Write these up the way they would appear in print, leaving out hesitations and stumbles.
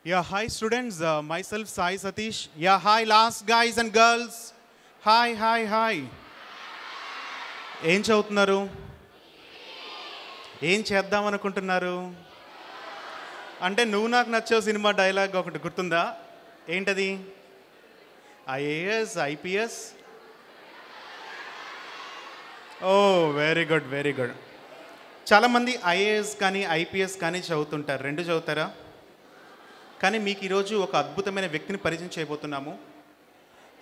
Yeah, hi students. Myself Sai Satish. Yeah, hi last guys and girls. Hi. ఏం చదువుతున్నారు? ఏం చేద్దాం అనుకుంటున్నారు? అంటే నువ్వు నాకు నచ్చే సినిమా డైలాగ్ ఒకటి గుర్తుందా? ఏంటది? IAS, IPS. Oh very good. చాలామంది ఐఏఎస్ కానీ ఐపీఎస్ కానీ చదువుతుంటారు. రెండు చదువుతారా? కానీ మీకు ఈరోజు ఒక అద్భుతమైన వ్యక్తిని పరిచయం చేయబోతున్నాము.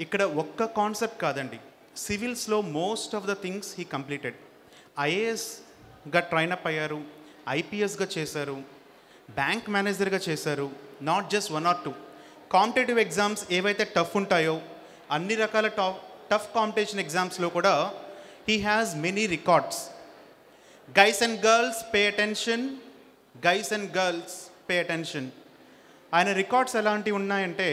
ఇక్కడ ఒక్క కాన్సెప్ట్ కాదండి, సివిల్స్లో most of the things he completed. ఐఏఎస్గా train up అయ్యారు, ఐపీఎస్గా చేశారు, బ్యాంక్ మేనేజర్గా చేశారు. Not just 1 or 2 competitive exams ఏవైతే టఫ్ ఉంటాయో అన్ని రకాల టఫ్ కాంపిటీషన్ ఎగ్జామ్స్లో కూడా he has many records. Guys and girls pay attention. ఆయన రికార్డ్స్ ఎలాంటివి ఉన్నాయంటే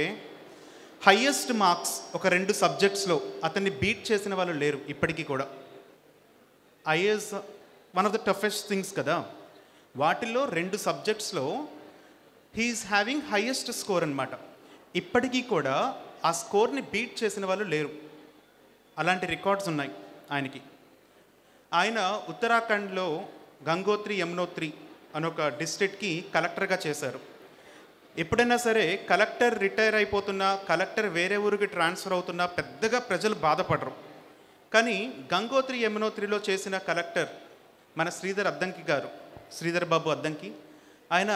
హయ్యెస్ట్ మార్క్స్ ఒక 2 సబ్జెక్ట్స్లో అతన్ని బీట్ చేసిన వాళ్ళు లేరు ఇప్పటికీ కూడా. IAS one of the toughest things కదా, వాటిల్లో 2 సబ్జెక్ట్స్లో హీఈస్ హ్యావింగ్ హయ్యెస్ట్ స్కోర్ అనమాట. ఇప్పటికీ కూడా ఆ స్కోర్ని బీట్ చేసిన వాళ్ళు లేరు. అలాంటి రికార్డ్స్ ఉన్నాయి ఆయనకి. ఆయన ఉత్తరాఖండ్లో గంగోత్రి యమునోత్రి అనొక డిస్ట్రిక్ట్కి కలెక్టర్గా చేశారు. ఎప్పుడైనా సరే కలెక్టర్ రిటైర్ అయిపోతున్నా, కలెక్టర్ వేరే ఊరికి ట్రాన్స్ఫర్ అవుతున్నా పెద్దగా ప్రజలు బాధపడరు. కానీ గంగోత్రి యమునోత్రిలో చేసిన కలెక్టర్ మన శ్రీధర్ బాబు అద్దంకి, ఆయన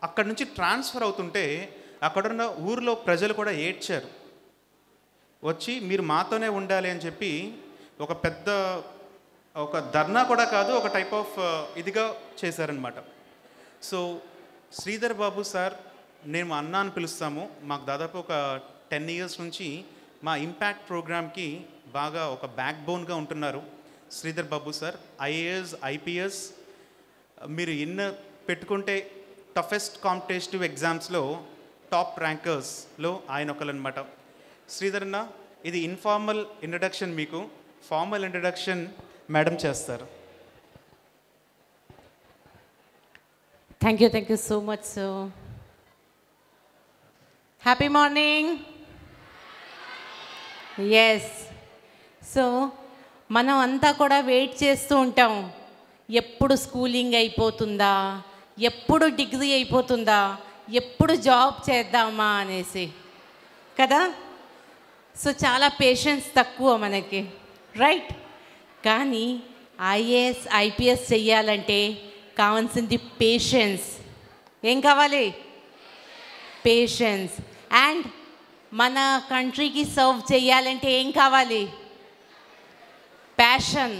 అక్కడి నుంచి ట్రాన్స్ఫర్ అవుతుంటే అక్కడున్న ఊరిలో ప్రజలు కూడా ఏడ్చారు. వచ్చి మీరు మాతోనే ఉండాలి అని చెప్పి ఒక ధర్నా కూడా కాదు, ఒక టైప్ ఆఫ్ ఇదిగా చేశారనమాట. సో శ్రీధర్ బాబు సార్, నేను అన్న అని పిలుస్తాము. మాకు దాదాపు ఒక 10 years నుంచి మా ఇంపాక్ట్ ప్రోగ్రామ్కి బాగా ఒక బ్యాక్ బోన్గా ఉంటున్నారు Sridhar Babu sir. IAS, IPS మీరు పెట్టుకుంటే టఫెస్ట్ కాంపిటేటివ్ ఎగ్జామ్స్లో టాప్ ర్యాంకర్స్లో ఆయన ఒకరనమాట. శ్రీధర్ అన్న, ఇది ఇన్ఫార్మల్ ఇంట్రడక్షన్, మీకు ఫార్మల్ ఇంట్రడక్షన్ మేడం చేస్తారు. Thank you so much, sir. Happy morning. Yes. So, మనం అంతా కూడా వెయిట్ చేస్తూ ఉంటాం, ఎప్పుడు స్కూలింగ్ అయిపోతుందా, ఎప్పుడు డిగ్రీ అయిపోతుందా, ఎప్పుడు జాబ్ చేద్దామా అనేసి కదా. సో చాలా పేషెన్స్ తక్కువ మనకి, రైట్? కానీ ఐఏఎస్, ఐపీఎస్ చెయ్యాలంటే కావాల్సింది పేషెన్స్. ఏం కావాలి? పేషెన్స్. అండ్ మన కంట్రీకి సర్వ్ చేయాలంటే ఏం కావాలి? ప్యాషన్.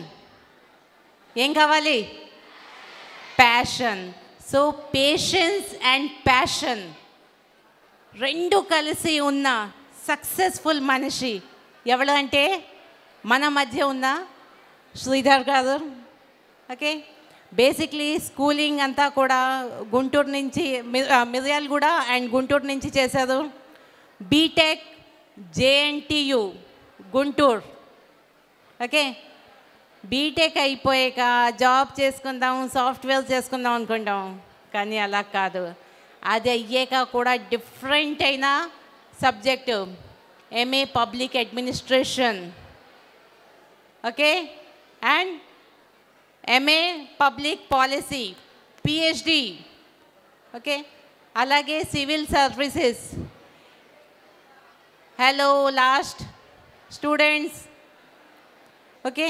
ఏం కావాలి? Passion. So patience and passion రెండు కలిసి ఉన్న సక్సెస్ఫుల్ మనిషి ఎవరు అంటే మన మధ్య ఉన్న శ్రీధర్ గారు. ఓకే, బేసిక్లీ స్కూలింగ్ అంతా కూడా గుంటూరు నుంచి, మిర్యాలగూడ అండ్ గుంటూరు నుంచి చేశారు. BTech JNTU Guntur. Okay, BTech అయిపోయాక జాబ్ చేసుకుందాం, సాఫ్ట్వేర్ చేసుకుందాం అనుకుంటాం, కానీ అలా కాదు. అది అయ్యాక కూడా డిఫరెంట్ అయిన subject MA public administration. Okay, and MA public policy, PhD. Okay, అలాగే civil services. Hello last students. Okay,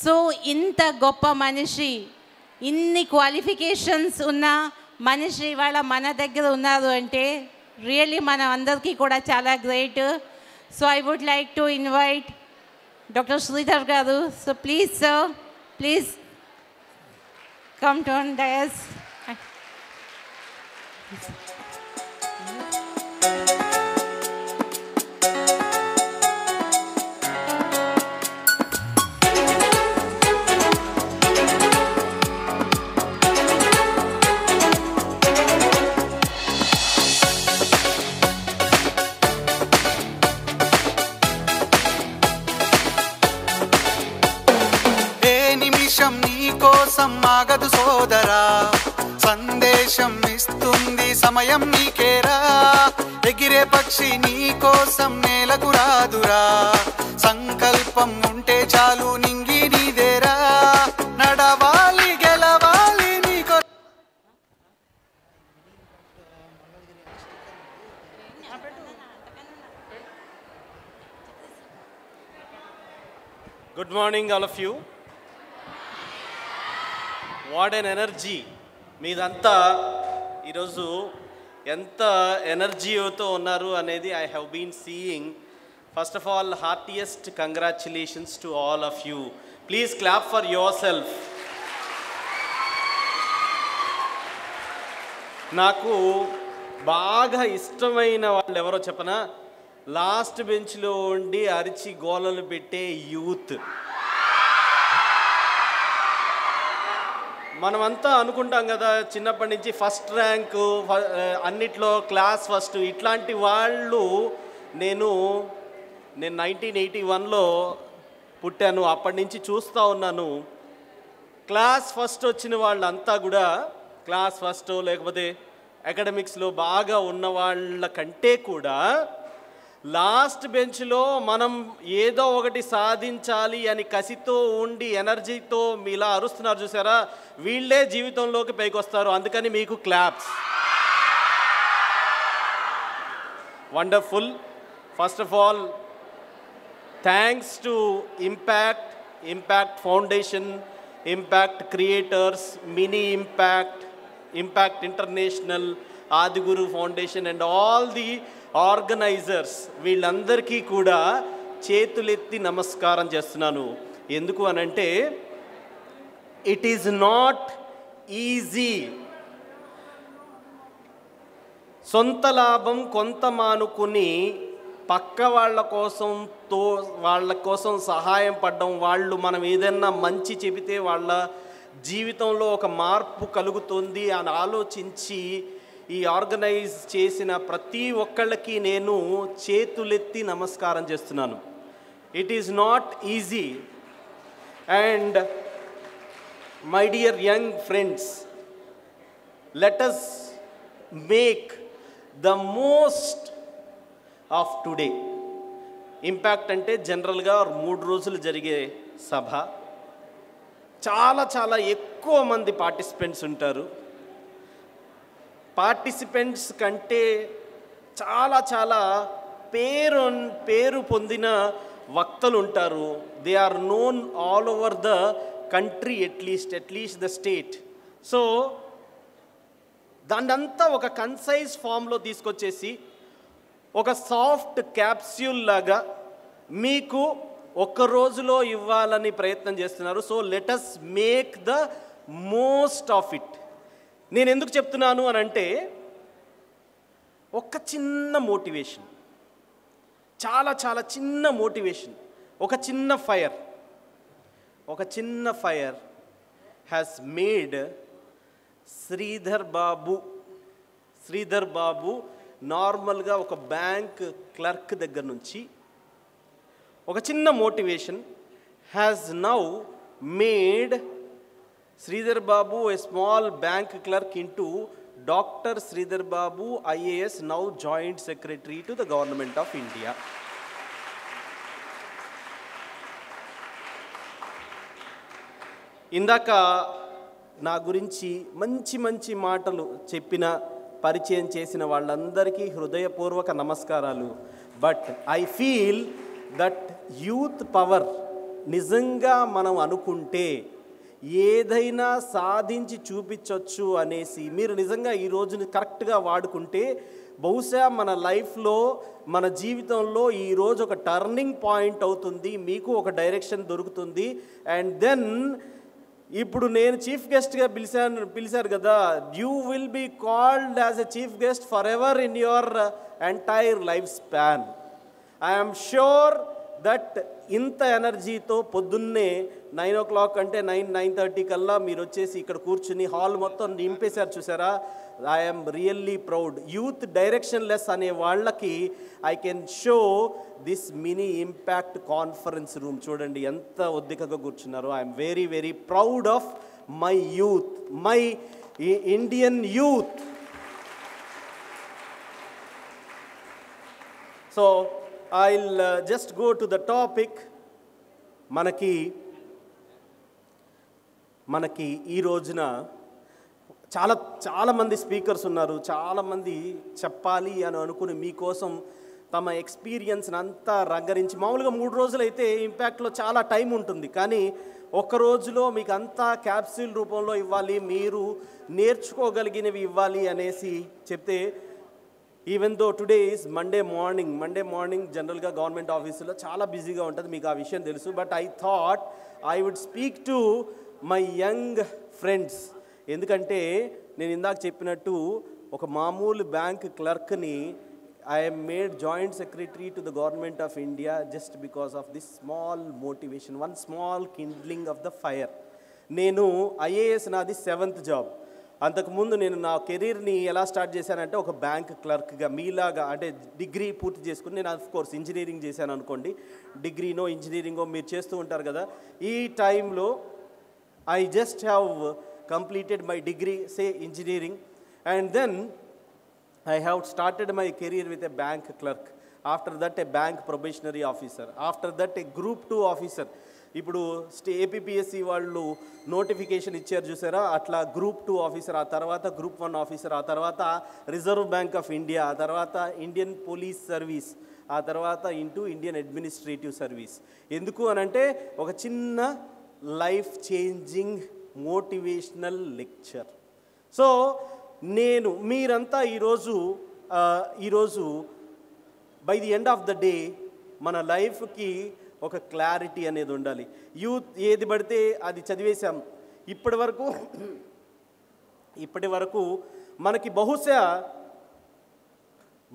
so ఇంత గొప్ప మనిషి, ఇన్ని క్వాలిఫికేషన్స్ ఉన్న మనిషి ఇవాళ మన దగ్గర ఉన్నారు అంటే రియల్లీ మన అందరికీ కూడా చాలా great. So I would like to invite doctor Sridhar గారు. So please sir, please come to on dais. నీ కోసం ఆగదు సోదరా, సందేశం ఇస్తుంది సమయం నీకేరా, ఎగిరే పక్షి నీ కోసం నేలకు రాదురా, సంకల్పం ఉంటే చాలు నింగి నీదేరా, నడవాలి గెలవాలి నీకో. Good morning, all of you. What an energy. మీదంతా ఈరోజు ఎంత ఎనర్జీతో ఉన్నారు అనేది I have been seeing. First of all, heartiest congratulations to all of you. Please clap for yourself. నాకు బాగా ఇష్టమైన వాళ్ళు ఎవరో చెప్పనా, లాస్ట్ బెంచ్లో ఉండి అరిచి గోలలు పెట్టే యూత్. మనమంతా అనుకుంటాం కదా చిన్నప్పటి నుంచి ఫస్ట్ ర్యాంకు, అన్నిట్లో క్లాస్ ఫస్ట్, ఇట్లాంటి వాళ్ళు. నేను 1981లో పుట్టాను, అప్పటి నుంచి చూస్తూ ఉన్నాను. క్లాస్ ఫస్ట్ వచ్చిన వాళ్ళంతా కూడా క్లాస్ ఫస్ట్ లేకపోతే అకాడమిక్స్లో బాగా ఉన్న వాళ్ళ కంటే కూడా లాస్ట్ బెంచ్లో మనం ఏదో ఒకటి సాధించాలి అని కసితో ఉండి ఎనర్జీతో మీలా అరుస్తున్నారు చూసారా, వీళ్ళే జీవితంలోకి పైకి వస్తారు. అందుకని మీకు claps. Wonderful. First of all thanks to impact foundation, impact creators, mini impact international, Adiguru foundation and all the organizers. వీళ్ళందరికీ కూడా చేతులెత్తి నమస్కారం చేస్తున్నాను. ఎందుకు అనంటే ఇట్ ఈజ్ నాట్ ఈజీ. సొంత లాభం కొంత మానుకుని పక్క వాళ్ళ కోసం సహాయం పడడం, వాళ్ళు మనం ఏదైనా మంచి చెబితే వాళ్ళ జీవితంలో ఒక మార్పు కలుగుతుంది అని ఆలోచించి ఈ ఆర్గనైజ్ చేసిన ప్రతి ఒక్కళ్ళకి నేను చేతులెత్తి నమస్కారం చేస్తున్నాను. It is not easy. And my dear young friends, let us make the most of today. Impact అంటే జనరల్గా 3 రోజులు జరిగే సభ. చాలా ఎక్కువ మంది పార్టిసిపెంట్స్ ఉంటారు. పార్టిసిపెంట్స్ కంటే చాలా పేరు పొందిన వక్తలు ఉంటారు. They are known all over the country, at least the state. So దాన్నంతా ఒక కన్సైజ్ ఫామ్లో తీసుకొచ్చేసి ఒక సాఫ్ట్ క్యాప్స్యూల్ లాగా మీకు ఒక్క రోజులో ఇవ్వాలని ప్రయత్నం చేస్తున్నారు. So let us make the most of it. నేను ఎందుకు చెప్తున్నాను అని అంటే, ఒక చిన్న మోటివేషన్, చాలా చిన్న మోటివేషన్, ఒక చిన్న fire has made Sridhar Babu నార్మల్గా ఒక బ్యాంక్ క్లర్క్ దగ్గర నుంచి ఒక చిన్న motivation has now made Sridhar Babu, a small bank clerk, into Dr. Sridhar Babu, IAS, now Joint Secretary to the Government of India. ఇందాక నా గురించి మంచి మాటలు చెప్పిన, పరిచయం చేసిన వాళ్ళందరికీ హృదయపూర్వక నమస్కారాలు. But I feel that youth power నిజంగా మనం అనుకుంటే ఏదైనా సాధించి చూపించవచ్చు అనేసి మీరు నిజంగా ఈ రోజుని కరెక్ట్గా వాడుకుంటే బహుశా మన లైఫ్లో, మన జీవితంలో ఈరోజు ఒక టర్నింగ్ పాయింట్ అవుతుంది. మీకు ఒక డైరెక్షన్ దొరుకుతుంది. అండ్ దెన్ ఇప్పుడు నేను చీఫ్ గెస్ట్గా పిలిచారు కదా, you will be called as a chief guest for ever in your entire life span. I'm sure that ఇంత ఎనర్జీతో పొద్దున్నే 9 o'clock అంటే 9:30 కల్లా మీరు వచ్చేసి ఇక్కడ కూర్చుని హాల్ మొత్తం నింపేశారు చూసారా. I'm really proud. Youth directionless అనే వాళ్ళకి I can show this mini impact conference room. చూడండి ఎంత ఒద్దికగా కూర్చున్నారో. I'm very proud of my youth, my Indian youth. So I'll just go to the topic. మనకి ఈ రోజున చాలామంది స్పీకర్స్ ఉన్నారు. చాలామంది చెప్పాలి అని అనుకుని మీకోసం తమ ఎక్స్పీరియన్స్ని అంతా రంగరించి, మామూలుగా 3 రోజులైతే ఇంపాక్ట్లో చాలా టైం ఉంటుంది, కానీ ఒక్క రోజులో మీకు అంతా క్యాప్సూల్ రూపంలో ఇవ్వాలి, మీరు నేర్చుకోగలిగినవి ఇవ్వాలి అనేసి చెప్తే, even though today is Monday morning జనరల్గా గవర్నమెంట్ ఆఫీసులో చాలా బిజీగా ఉంటుంది, మీకు ఆ విషయం తెలుసు. But I thought I would speak to my young friends. ఎందుకంటే నేను ఇందాక చెప్పినట్టు ఒక మామూలు బ్యాంక్ క్లర్క్ని I am made joint secretary to the government of India just because of this small motivation, one small kindling of the fire. నేను IAS నాది 7th job. అంతకుముందు నేను నా కెరీర్ని ఎలా స్టార్ట్ చేశానంటే ఒక బ్యాంక్ క్లర్క్గా, మీలాగా అంటే డిగ్రీ పూర్తి చేసుకుని, నేను ఆఫ్ కోర్స్ ఇంజనీరింగ్ చేశాను అనుకోండి, డిగ్రీనో ఇంజనీరింగో మీరు చేస్తూ ఉంటారు కదా. ఈ టైంలో I just have completed my degree, say engineering, and then I have started my career with a bank clerk. After that a bank probationary officer. After that a group 2 officer. ఇప్పుడు APPSC వాళ్ళు notification ఇచ్చారు చూసారా, అట్లా group 2 officer, ఆ తర్వాత group 1 officer, ఆ తర్వాత reserve bank of India, ఆ తర్వాత ఇండియన్ పోలీస్ సర్వీస్, ఆ తర్వాత ఇండియన్ అడ్మినిస్ట్రేటివ్ సర్వీస్. ఎందుకు అనంటే ఒక చిన్న life changing motivational lecture. So మీరంతా ఈరోజు by the end of the day మన లైఫ్కి ఒక క్లారిటీ అనేది ఉండాలి. యూత్ ఏది పడితే అది చదివేశాం. ఇప్పటి వరకు మనకి బహుశా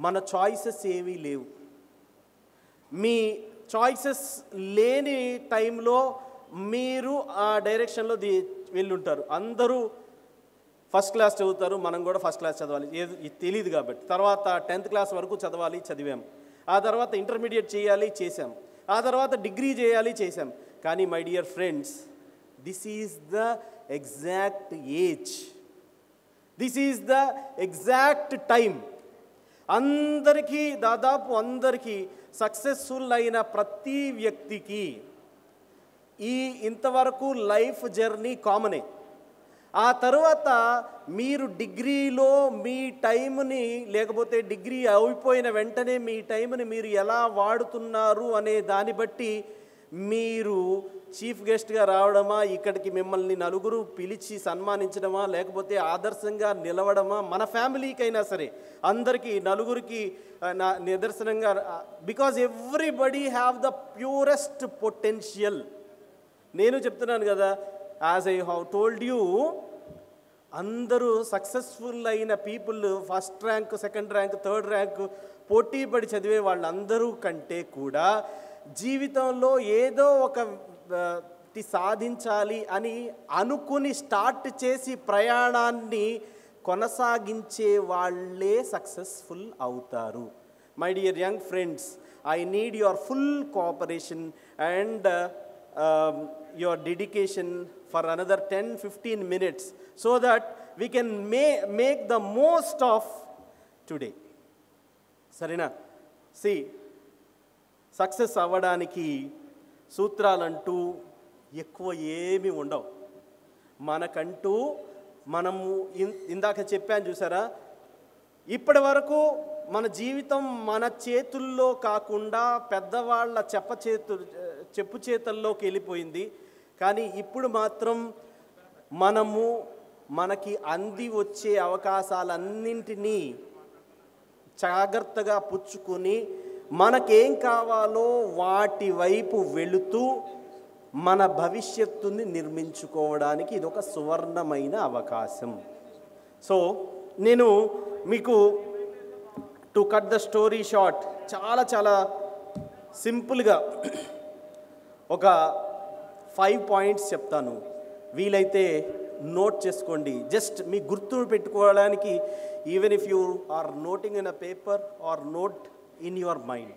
మన చాయిసెస్ ఏమీ లేవు. మీ చాయిసెస్ లేని టైంలో మీరు ఆ డైరెక్షన్లో వెళ్ళుంటారు. అందరూ ఫస్ట్ క్లాస్ చదువుతారు, మనం కూడా ఫస్ట్ క్లాస్ చదవాలి, ఏది తెలియదు కాబట్టి. తర్వాత 10th క్లాస్ వరకు చదివాం. ఆ తర్వాత ఇంటర్మీడియట్ చేసాం. ఆ తర్వాత డిగ్రీ చేసాం. కానీ my dear friends, this is the exact age, this is the exact time. దాదాపు అందరికీ సక్సెస్ఫుల్ అయిన ప్రతి వ్యక్తికి ఇంతవరకు లైఫ్ జర్నీ కామనే. ఆ తర్వాత మీరు డిగ్రీలో మీ టైంని, లేకపోతే డిగ్రీ అయిపోయిన వెంటనే మీ టైంని మీరు ఎలా వాడుతున్నారు అనే దాన్ని బట్టి మీరు చీఫ్ గెస్ట్గా రావడమా, ఇక్కడికి మిమ్మల్ని నలుగురు పిలిచి సన్మానించడమా, లేకపోతే ఆదర్శంగా నిలవడమా, మన ఫ్యామిలీకైనా సరే అందరికీ నలుగురికి నిదర్శనంగా, because everybody have the purest potential. నేను చెప్తున్నాను కదా, as I have told you, అందరూ సక్సెస్ఫుల్ అయిన people, first rank, second rank, third rank పోటీ పడి చదివే వాళ్ళందరూ కంటే కూడా జీవితంలో ఏదో ఒక సాధించాలి అని అనుకుని స్టార్ట్ చేసి ప్రయాణాన్ని కొనసాగించే వాళ్ళే సక్సెస్ఫుల్ అవుతారు. My dear young friends, I need your full cooperation and your dedication for another 10-15 minutes so that we can make the most of today. Sarina, see, success avvadaniki సూత్రాలంటూ ఎక్కువ ఏమీ ఉండవు. మనకంటూ మనము ఇందాక చెప్పాను చూసారా, ఇప్పటి వరకు మన జీవితం మన చేతుల్లో కాకుండా పెద్దవాళ్ళ చెప్పు చేతుల్లోకి వెళ్ళిపోయింది. కానీ ఇప్పుడు మాత్రం మనకి అంది వచ్చే అవకాశాలన్నింటినీ జాగ్రత్తగా పుచ్చుకొని మనకేం కావాలో వాటి వైపు వెళుతూ మన భవిష్యత్తుని నిర్మించుకోవడానికి ఇదొక సువర్ణమైన అవకాశం. సో నేను మీకు to cut the story short చాలా సింపుల్గా ఒక 5 పాయింట్స్ చెప్తాను. వీలైతే నోట్ చేసుకోండి, జస్ట్ మీ గుర్తు పెట్టుకోవడానికి. Even if you are noting in a paper or note in your mind.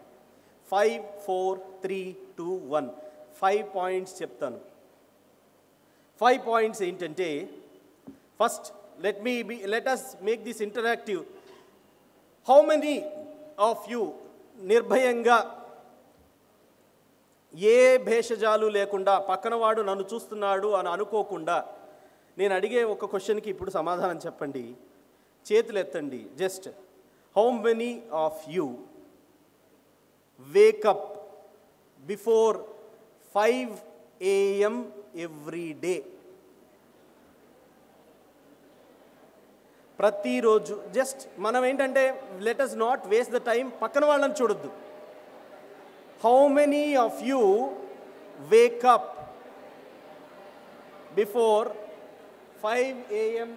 5, 4, 3, 2, 1 5 points చెప్తాను. 5 పాయింట్స్ ఏంటంటే, first let us make this interactive. How many of you నిర్భయంగా ఏ భేషజాలు లేకుండా పక్కనవాడు నన్ను చూస్తున్నాడు అని అనుకోకుండా నేను అడిగే ఒక క్వశ్చన్కి ఇప్పుడు సమాధానం చెప్పండి. చేతులు ఎత్తండి. Just how many of you wake up before 5 AM every day? ప్రతిరోజు. జస్ట్ మనం ఏంటంటే let us not waste the time, పక్కన వాళ్ళని చూడొద్దు. How many of you wake up before 5 AM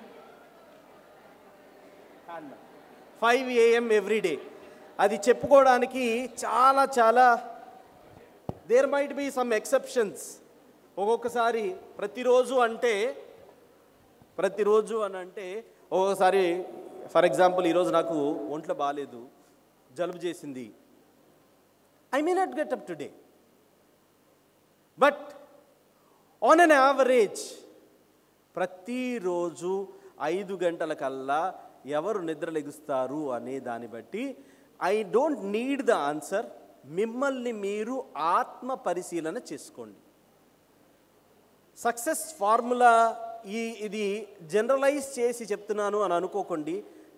5 AM every day? అది చెప్పుకోవడానికి చాలా చాలా there might be some exceptions. ఒక్కొక్కసారి ప్రతిరోజు అని అంటే ఒక్కొక్కసారి ఫర్ ఎగ్జాంపుల్ ఈరోజు నాకు ఒంట్లో బాగాలేదు, జలుబు చేసింది, I may not get up today. But on an average ప్రతిరోజు 5 గంటలకల్లా ఎవరు నిద్ర లెగుస్తారు అనే దాన్ని బట్టి I don't need the answer. మిమ్మల్ని మీరు ఆత్మ పరిశీలన చేసుకోండి. సక్సెస్ ఫార్ములా ఇది జనరలైజ్ చేసి చెప్తున్నాను అని అనుకోకండి.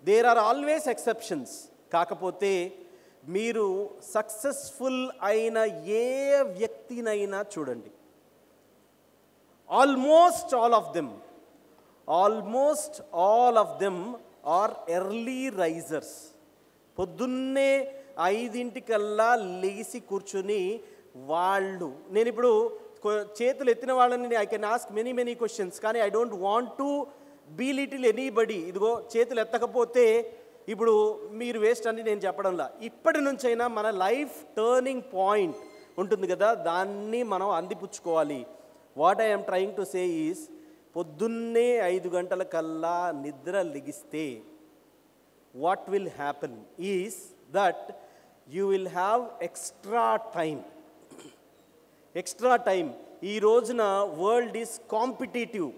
There are always exceptions. కాకపోతే మీరు సక్సెస్ఫుల్ అయిన ఏ వ్యక్తినైనా చూడండి, almost all of them are early risers. పొద్దున్నే 5 లేచి కూర్చుని వాళ్ళు, నేను ఇప్పుడు చేతులు ఎత్తిన వాళ్ళని I can ask many questions, కానీ I don't want to belittle anybody. ఇదిగో చేతులు ఎత్తకపోతే ఇప్పుడు మీరు వేస్ట్ అని నేను చెప్పడంలా. ఇప్పటి నుంచైనా మన లైఫ్ టర్నింగ్ పాయింట్ ఉంటుంది కదా, దాన్ని మనం అందిపుచ్చుకోవాలి. What I'm trying to say is, పొద్దున్నే 5 గంటలకల్లా నిద్ర లెగిస్తే what will happen is that you will have extra time. ఈ రోజున వరల్డ్ ఈజ్ కాంపిటేటివ్.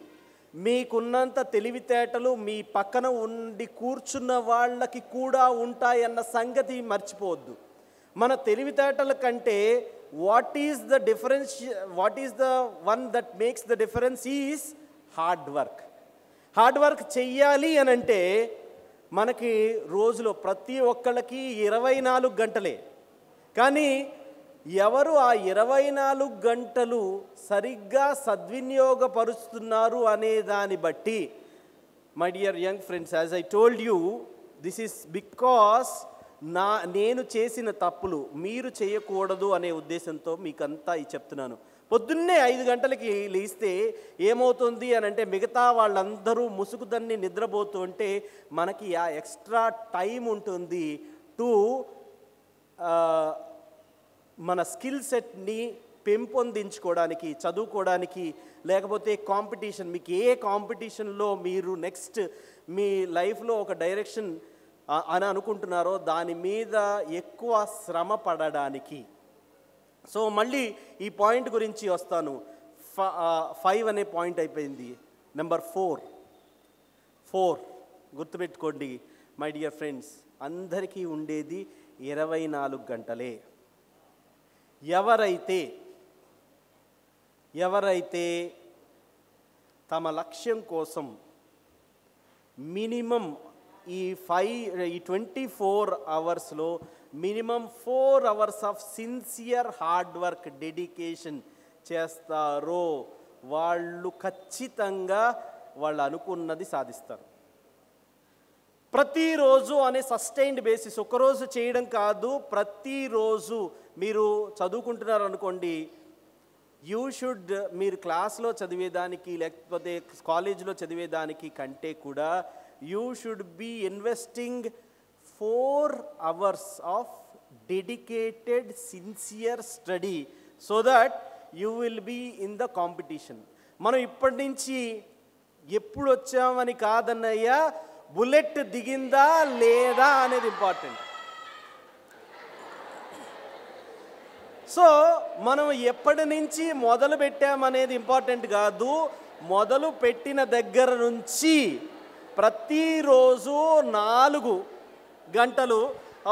మీకున్నంత తెలివితేటలు మీ పక్కన ఉండి కూర్చున్న వాళ్ళకి కూడా ఉంటాయన్న సంగతి మర్చిపోవద్దు. మన తెలివితేటల కంటే what is the one that makes the difference is hard work చెయ్యాలి అని అంటే మనకి రోజులో ప్రతి ఒక్కళ్ళకి 24 గంటలే. కానీ ఎవరు ఆ 24 గంటలు సరిగ్గా సద్వినియోగపరుస్తున్నారు అనే దాన్ని బట్టి, my dear young friends, as I told you, this is because నేను చేసిన తప్పులు మీరు చేయకూడదు అనే ఉద్దేశంతో మీకంతా చెప్తున్నాను. పొద్దున్నే 5 గంటలకి లేస్తే ఏమవుతుంది అని అంటే, మిగతా వాళ్ళందరూ ముసుగుదన్ని నిద్రపోతుంటే మనకి ఆ ఎక్స్ట్రా టైం ఉంటుంది టు మన స్కిల్ సెట్ని పెంపొందించుకోవడానికి, చదువుకోవడానికి, లేకపోతే కాంపిటీషన్, మీకు ఏ కాంపిటీషన్లో మీరు నెక్స్ట్ మీ లైఫ్లో ఒక డైరెక్షన్ అని అనుకుంటున్నారో దాని మీద ఎక్కువ శ్రమ పడడానికి. సో మళ్ళీ ఈ పాయింట్ గురించి వస్తాను. 5 అనే పాయింట్ అయిపోయింది. నెంబర్ 4 గుర్తుపెట్టుకోండి మై డియర్ ఫ్రెండ్స్, అందరికీ ఉండేది 24 గంటలే. ఎవరైతే తమ లక్ష్యం కోసం మినిమం ఈ 24 అవర్స్లో minimum 4 hours of sincere hard work dedication చేస్తారో వాళ్ళు ఖచ్చితంగా వాళ్ళు అనుకున్నది సాధిస్తారు. ప్రతిరోజు అనే సస్టైన్డ్ బేసిస్, ఒక్కరోజు చేయడం కాదు, ప్రతిరోజు మీరు చదువుకుంటున్నారు అనుకోండి, మీరు క్లాస్లో చదివేదానికి లేకపోతే కాలేజీలో చదివేదానికి కంటే కూడా you should be investing 4 hours of dedicated sincere study so that you will be in the competition. మనం ఇప్పటి నుంచి ఎప్పుడు వచ్చామని కాదన్నయ్యా, బుల్లెట్ దిగిందా లేదా అనేది ఇంపార్టెంట్. సో మనం ఎప్పటి నుంచి మొదలు పెట్టామనేది ఇంపార్టెంట్ కాదు, మొదలు పెట్టిన దగ్గర నుంచి ప్రతిరోజు 4 గంటలు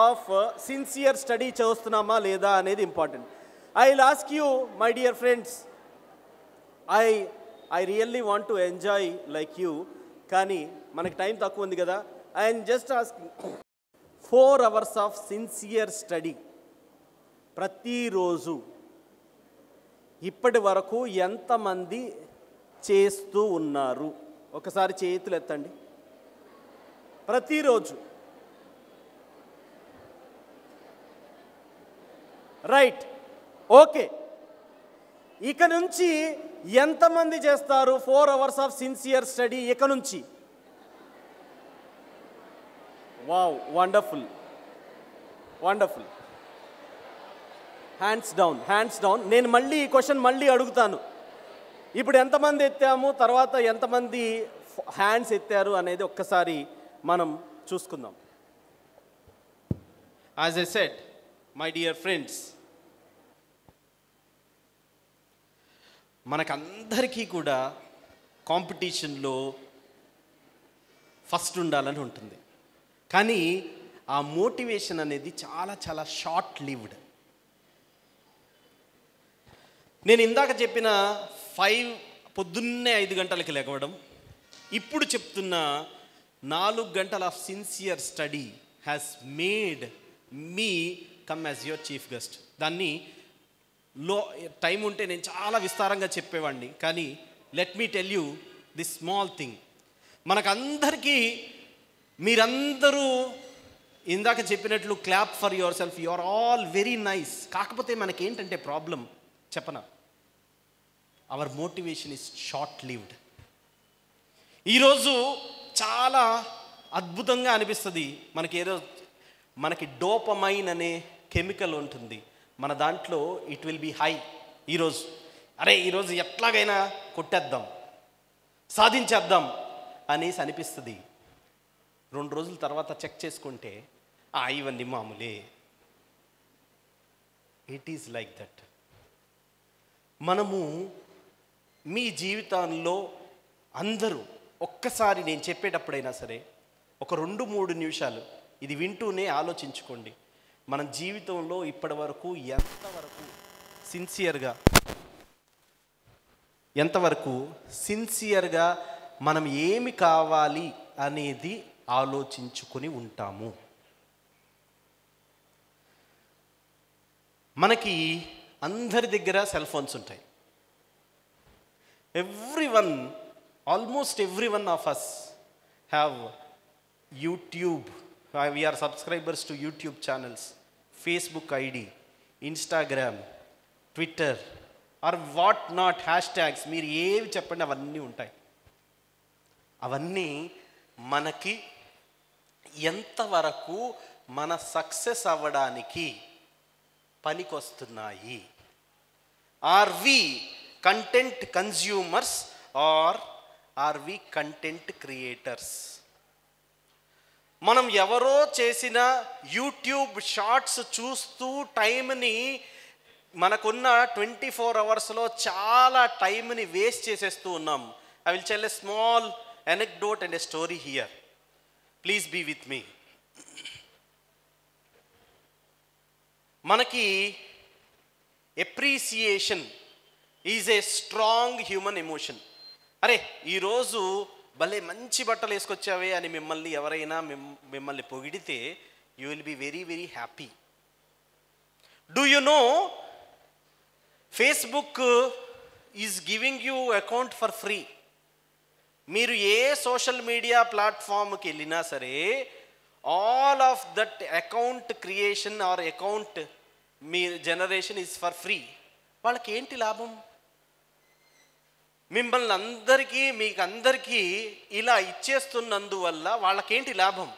ఆఫ్ సిన్సియర్ స్టడీ చేస్తున్నామా లేదా అనేది important. I will ask you my dear friends, I really want to enjoy like you, కానీ మనకి టైం తక్కువ ఉంది కదా. I'm just asking 4 hours of sincere study ప్రతిరోజు ఇప్పటి వరకు ఎంతమంది చేస్తూ ఉన్నారు? ఒకసారి చేతులు ఎత్తండి. ప్రతిరోజు. Right, okay. ఇక నుంచి ఎంతమంది చేస్తారు 4 hours ఆఫ్ సిన్సియర్ స్టడీ ఇక నుంచి? Wow, wonderful, wonderful. Hands down, hands down. నేను మళ్ళీ ఈ క్వశ్చన్ మళ్ళీ అడుగుతాను. ఇప్పుడు ఎంతమంది ఎత్తాము, తర్వాత ఎంతమంది హ్యాండ్స్ ఎత్తారు అనేది ఒక్కసారి మనం చూసుకుందాం. As I said my dear friends, మనకందరికీ కూడా కాంపిటీషన్లో ఫస్ట్ ఉండాలని ఉంటుంది, కానీ ఆ మోటివేషన్ అనేది చాలా చాలా షార్ట్ లివ్డ్. నేను ఇందాక చెప్పిన పొద్దున్నే 5 గంటలకి లేవడం, ఇప్పుడు చెప్తున్న 4 గంటల of sincere study has made me come as your chief guest. దాన్ని టైం ఉంటే నేను చాలా విస్తారంగా చెప్పేవాడిని, కానీ let me tell you this small thing. మనకందరికీ మీరందరూ ఇందాక చెప్పినట్లు clap for yourself, you are all very nice. కాకపోతే మనకేంటంటే ప్రాబ్లం చెప్పనా, our motivation is short lived. ఈరోజు చాలా అద్భుతంగా అనిపిస్తుంది మనకి డోపమైన్ అనే కెమికల్ ఉంటుంది మన దాంట్లో. It will be high. ఈరోజు ఎట్లాగైనా కొట్టేద్దాం, సాధించేద్దాం అనేసి అనిపిస్తుంది. 2 రోజుల తర్వాత చెక్ చేసుకుంటే ఇవన్నీ మామూలే. It is like that. మనము మీ జీవితంలో అందరూ ఒక్కసారి నేను చెప్పేటప్పుడైనా సరే ఒక 2-3 నిమిషాలు ఇది వింటూనే ఆలోచించుకోండి. మన జీవితంలో ఇప్పటి వరకు ఎంతవరకు సిన్సియర్గా మనం ఏమి కావాలి అనేది ఆలోచించుకొని ఉంటాము. మనకి అందరి దగ్గర సెల్ ఫోన్స్ ఉంటాయి. Almost every one of us have YouTube. we are subscribers to YouTube channels, Facebook ID, Instagram, Twitter or what not, hashtags, మీరు ఏవి చెప్పండి అవన్నీ ఉంటాయి. అవన్నీ మనకి ఎంతవరకు మన సక్సెస్ అవ్వడానికి పనికొస్తున్నాయి? Are we content consumers or are we content creators? మనం ఎవరో చేసిన యూట్యూబ్ షార్ట్స్ చూస్తూ టైంని, మనకున్న 24 hours చాలా టైంని వేస్ట్ చేసేస్తూ ఉన్నాం. I will tell a small anecdote and a story here. Please be with me. మనకి appreciation is a strong human emotion. ఈరోజు భలే మంచి బట్టలు వేసుకొచ్చావే అని మిమ్మల్ని ఎవరైనా మిమ్మల్ని పొగిడితే you will be very very happy. Do you know Facebook is giving you account for free. మీరు ఏ సోషల్ మీడియా ప్లాట్ఫామ్కి వెళ్ళినా సరే all of that account creation or account మీ జనరేషన్ ఈజ్ ఫర్ ఫ్రీ. వాళ్ళకి ఏంటి లాభం? మిమ్మల్ని మీకందరికీ ఇలా ఇచ్చేస్తున్నందువల్ల వాళ్ళకేంటి లాభం?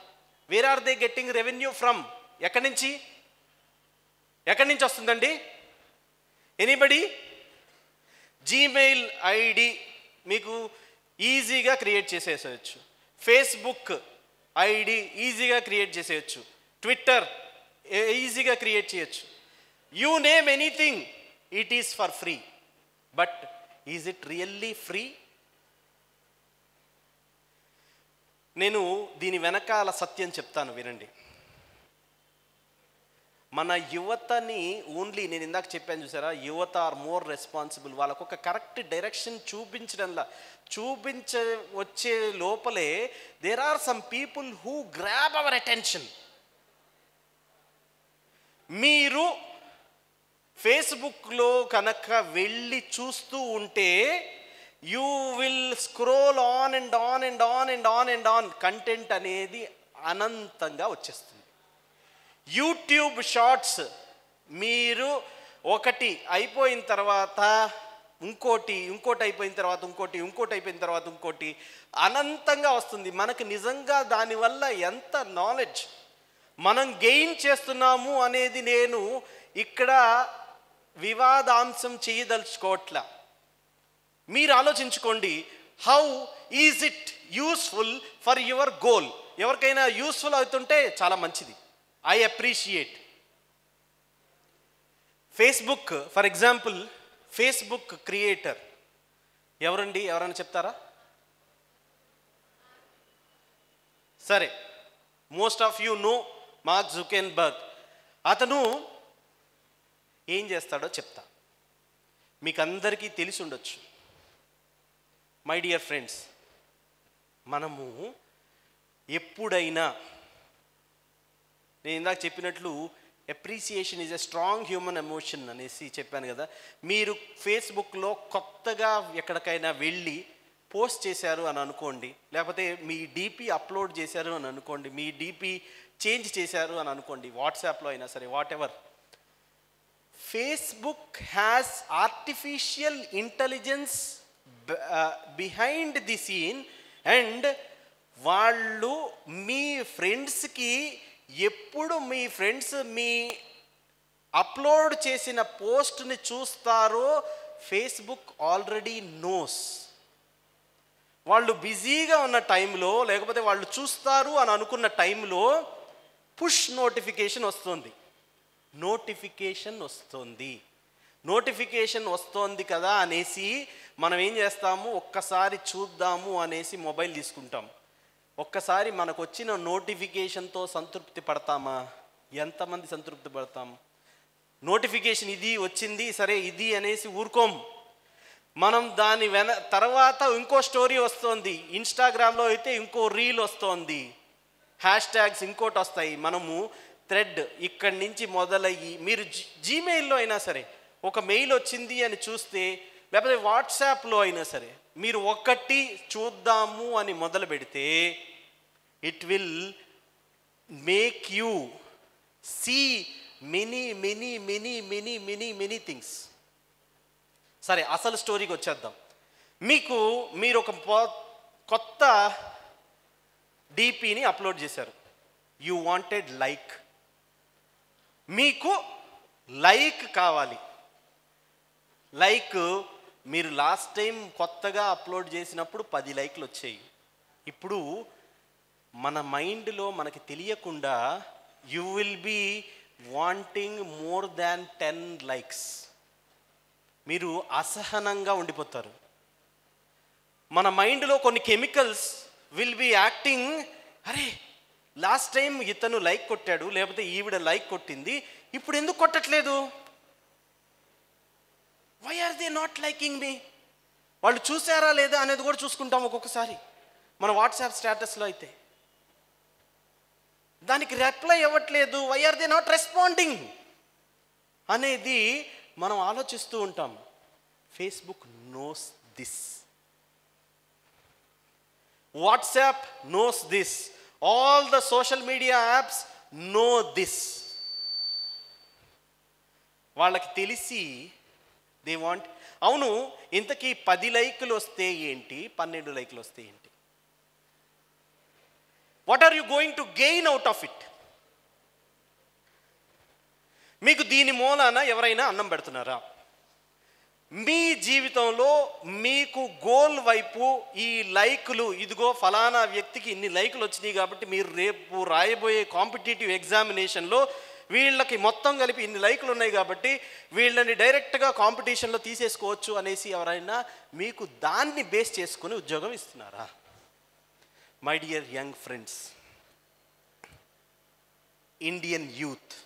Where are they getting revenue from? ఎక్కడి నుంచి వస్తుందండి? ఎనీబడి? జీమెయిల్ ఐడి మీకు ఈజీగా క్రియేట్ చేసేసేయచ్చు, ఫేస్బుక్ ఐడి ఈజీగా క్రియేట్ చేసేయచ్చు, ట్విట్టర్ ఈజీగా క్రియేట్ చేయొచ్చు. You name anything, it is for free. But is it really free? నేను దీని వెనకాల సత్యం చెప్తాను, వినండి. మన యువతని ఓన్లీ నేను ఇందాక చెప్పాను చూసారా, యువత ఆర్ మోర్ రెస్పాన్సిబుల్. వాళ్ళకు ఒక కరెక్ట్ డైరెక్షన్ చూపించ వచ్చే లోపలే there are some people who grab our attention. మీరు ఫేస్బుక్లో కనుక వెళ్ళి చూస్తూ ఉంటే you will scroll on and on and on and on and on. Content అనేది అనంతంగా వచ్చేస్తుంది. యూట్యూబ్ షార్ట్స్ మీరు ఒకటి అయిపోయిన తర్వాత ఇంకోటి అయిపోయిన తర్వాత ఇంకోటి అయిపోయిన తర్వాత ఇంకోటి అనంతంగా వస్తుంది. మనకు నిజంగా దానివల్ల ఎంత నాలెడ్జ్ మనం గెయిన్ చేస్తున్నాము అనేది నేను ఇక్కడ వివాదాంశం చేయదలుచుకోవట్లా. మీరు ఆలోచించుకోండి, how is it useful for your goal. ఎవరికైనా యూస్ఫుల్ అవుతుంటే చాలా మంచిది, I appreciate. Facebook for example, Facebook creator ఎవరండి? ఎవరైనా చెప్తారా? సరే, most of you know mark Zuckerberg. అతను ఏం చేస్తాడో చెప్తా, మీకు అందరికీ తెలిసి ఉండొచ్చు. మై డియర్ ఫ్రెండ్స్, మనము ఎప్పుడైనా నేను ఇందాక చెప్పినట్లు appreciation is a strong human emotion అనేసి చెప్పాను కదా. మీరు ఫేస్బుక్లో కొత్తగా ఎక్కడికైనా వెళ్ళి పోస్ట్ చేశారు అని అనుకోండి, లేకపోతే మీ డీపీ అప్లోడ్ చేశారు అని అనుకోండి, మీ డీపీ చేంజ్ చేశారు అని అనుకోండి, వాట్సాప్లో అయినా సరే, whatever. Facebook has artificial intelligence behind the scene and వాళ్ళు మీ ఫ్రెండ్స్కి ఎప్పుడు మీ ఫ్రెండ్స్ మీ అప్లోడ్ చేసిన పోస్ట్ని చూస్తారో ఫేస్బుక్ ఆల్రెడీ నోస్. వాళ్ళు బిజీగా ఉన్న టైంలో, లేకపోతే వాళ్ళు చూస్తారు అని అనుకున్న టైంలో పుష్ నోటిఫికేషన్ వస్తుంది. నోటిఫికేషన్ వస్తుంది కదా అనేసి మనం ఏం చేస్తాము, ఒక్కసారి చూద్దాము అనేసి మొబైల్ తీసుకుంటాం. ఒక్కసారి మనకు వచ్చిన నోటిఫికేషన్తో సంతృప్తి పడతామా? ఎంతమంది సంతృప్తి పడతాం? నోటిఫికేషన్ ఇది వచ్చింది సరే ఇది అనేసి ఊరుకోం. మనం దాని తర్వాత ఇంకో స్టోరీ వస్తుంది, ఇన్స్టాగ్రామ్లో అయితే ఇంకో రీల్ వస్తుంది, హ్యాష్ ట్యాగ్స్ ఇంకోటి వస్తాయి. మనము థ్రెడ్ ఇక్కడి నుంచి మొదలయ్యి, మీరు జీమెయిల్లో అయినా సరే ఒక మెయిల్ వచ్చింది అని చూస్తే, లేకపోతే వాట్సాప్లో అయినా సరే మీరు ఒకటి చూద్దాము అని మొదలు పెడితే it will make you see many things. సరే, అసలు స్టోరీకి వచ్చేద్దాం. మీరు ఒక కొత్త డీపీని అప్లోడ్ చేశారు. You wanted like. మీకు లైక్ కావాలి. లైక్ మీరు లాస్ట్ టైం కొత్తగా అప్లోడ్ చేసినప్పుడు 10 లైక్లు వచ్చాయి. ఇప్పుడు మన మైండ్లో మనకి తెలియకుండా you will be wanting more than 10 likes. మీరు అసహనంగా ఉండిపోతారు. మన మైండ్లో కొన్ని కెమికల్స్ విల్ బీ యాక్టింగ్, అరే లాస్ట్ టైం ఇతను లైక్ కొట్టాడు, లేకపోతే ఈవిడ లైక్ కొట్టింది, ఇప్పుడు ఎందుకు కొట్టట్లేదు? Why are they not liking me? వాళ్ళు చూసారా లేదా అనేది కూడా చూసుకుంటాం ఒక్కొక్కసారి. మన వాట్సాప్ స్టేటస్లో అయితే దానికి రిప్లై ఇవ్వట్లేదు, why are they not responding అనేది మనం ఆలోచిస్తూ ఉంటాం. Facebook knows this, WhatsApp knows this, all the social media apps know this. వాళ్ళకి తెలిసి దే వాంట్. అవును, ఇంతకీ 10 లైకులు వస్తే ఏంటి, 12 లైకులు వస్తే ఏంటి? What are you going to gain out of it? మీకు దీని మూలాన ఎవరైనా అన్నం పెడుతున్నారా? మీ జీవితంలో మీకు గోల్ వైపు ఈ లైకులు, ఇదిగో ఫలానా వ్యక్తికి ఇన్ని లైకులు వచ్చినాయి కాబట్టి మీరు రేపు రాయబోయే కాంపిటేటివ్ ఎగ్జామినేషన్లో వీళ్ళకి మొత్తం కలిపి ఇన్ని లైకులు ఉన్నాయి కాబట్టి వీళ్ళని డైరెక్ట్గా కాంపిటీషన్లో తీసేసుకోవచ్చు అనేసి ఎవరైనా మీకు దాన్ని బేస్ చేసుకుని ఉద్యోగం ఇస్తున్నారా? My dear young friends, Indian youth,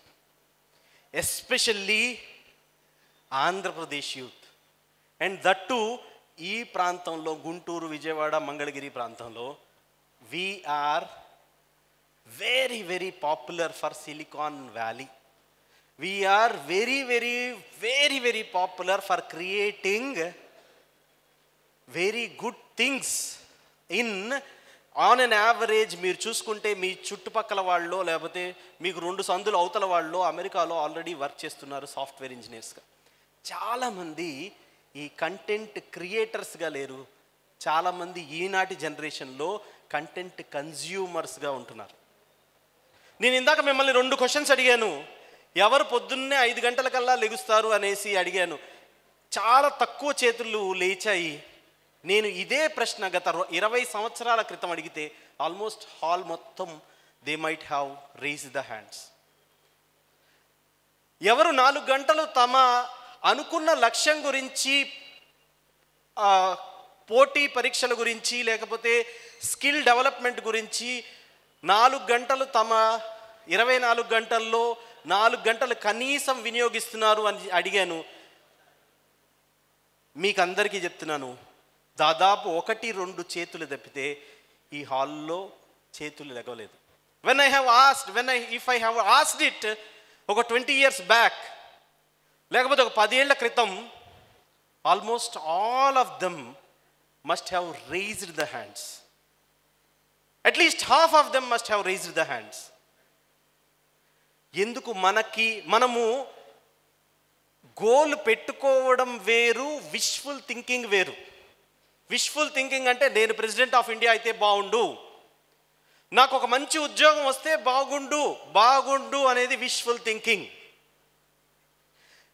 especially Andhra Pradesh youth, and that to ఈ ప్రాంతంలో గుంటూరు, విజయవాడ, మంగళగిరి ప్రాంతంలో we are very very popular for silicon valley. We are very very very very popular for creating very good things in on an average. మీరు చూసుకుంటే మీ చుట్టుపక్కల వాళ్ళు, లేకపోతే మీకు 2 సందులు అవతల వాళ్ళు అమెరికాలో ఆల్రెడీ వర్క్ చేస్తున్నారు సాఫ్ట్వేర్ ఇంజనీర్స్గా. చాలామంది ఈ కంటెంట్ క్రియేటర్స్గా లేరు, చాలామంది ఈనాటి జనరేషన్లో కంటెంట్ కన్జ్యూమర్స్గా ఉంటున్నారు. నేను ఇందాక మిమ్మల్ని 2 క్వశ్చన్స్ అడిగాను. ఎవరు పొద్దున్నే 5 గంటలకల్లా లెగుస్తారు అనేసి అడిగాను. చాలా తక్కువ చేతులు లేచాయి. నేను ఇదే ప్రశ్న గత 20 సంవత్సరాల క్రితం అడిగితే ఆల్మోస్ట్ హాల్ మొత్తం they might have raise the hands. ఎవరు 4 గంటలు తమ అనుకున్న లక్ష్యం గురించి, పోటీ పరీక్షల గురించి, లేకపోతే స్కిల్ డెవలప్మెంట్ గురించి 4 గంటలు తమ 24 గంటల్లో 4 గంటలు కనీసం వినియోగిస్తున్నారు అని అడిగాను. మీకు అందరికీ చెప్తున్నాను, దాదాపు 1-2 చేతులు తప్పితే ఈ హాల్లో చేతులు లెగవలేదు. If I have asked it ఒక 20 years బ్యాక్, లేకపోతే ఒక 10 ఏళ్ల క్రితం, almost all of them must have raised the hands. At least half of them must have raised the hands. ఎందుకు? మనము గోల్ పెట్టుకోవడం వేరు, విష్ఫుల్ థింకింగ్ వేరు. విష్ఫుల్ థింకింగ్ అంటే నేను ప్రెసిడెంట్ ఆఫ్ ఇండియా అయితే బాగుండు, నాకు ఒక మంచి ఉద్యోగం వస్తే బాగుండు అనేది విష్ఫుల్ థింకింగ్.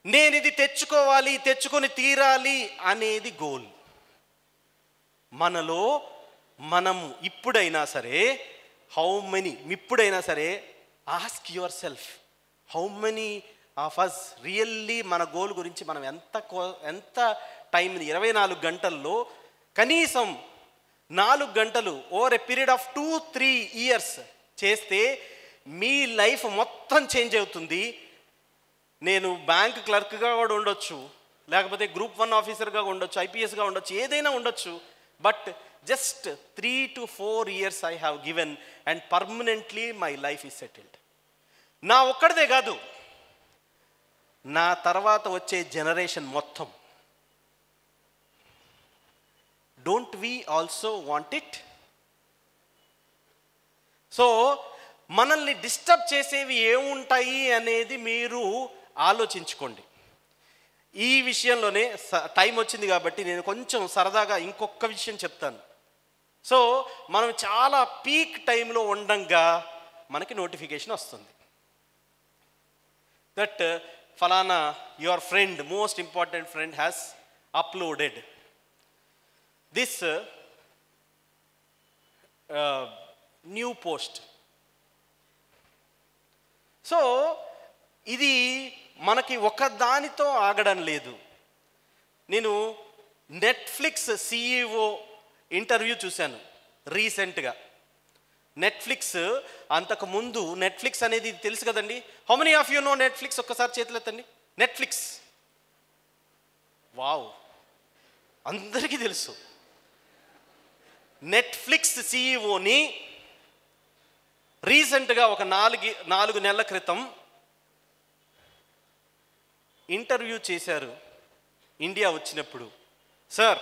నేను ఇది తెచ్చుకొని తీరాలి అనేది గోల్. మనలో మనము ఇప్పుడైనా సరే ask yourself, how many of us really మన గోల్ గురించి మనం ఎంత టైంని 24 గంటల్లో కనీసం 4 గంటలు over a period of 2-3 years చేస్తే మీ లైఫ్ మొత్తం చేంజ్ అవుతుంది. నేను బ్యాంక్ క్లర్క్గా కూడా ఉండొచ్చు, లేకపోతే Group 1 ఆఫీసర్గా ఉండొచ్చు, IPSగా ఉండొచ్చు, ఏదైనా ఉండొచ్చు. But just 3 to 4 years I have given and permanently my life is settled. నా ఒక్కడిదే కాదు, నా తర్వాత వచ్చే జనరేషన్ మొత్తం. Don't we also want it? So మనల్ని డిస్టర్బ్ చేసేవి ఏముంటాయి అనేది మీరు ఆలోచించుకోండి. ఈ విషయంలోనే టైం వచ్చింది కాబట్టి నేను కొంచెం సరదాగా ఇంకొక విషయం చెప్తాను. సో మనం చాలా పీక్ టైంలో ఉండంగా మనకి నోటిఫికేషన్ వస్తుంది దట్ ఫలానా your friend, most important friend has uploaded this new post. So ఇది మనకి ఒకదానితో ఆగడం లేదు. నేను నెట్ఫ్లిక్స్ CEO ఇంటర్వ్యూ చూశాను రీసెంట్గా. నెట్ఫ్లిక్స్ అంతకుముందు, నెట్ఫ్లిక్స్ అనేది తెలుసు కదండి. How many of you know Netflix? ఒక్కసారి చేతులు ఎత్తండి. నెట్ఫ్లిక్స్, వావ్, అందరికీ తెలుసు. నెట్ఫ్లిక్స్ CEOని రీసెంట్గా ఒక 4 నెలల క్రితం ఇంటర్వ్యూ చేశారు ఇండియా వచ్చినప్పుడు. సార్,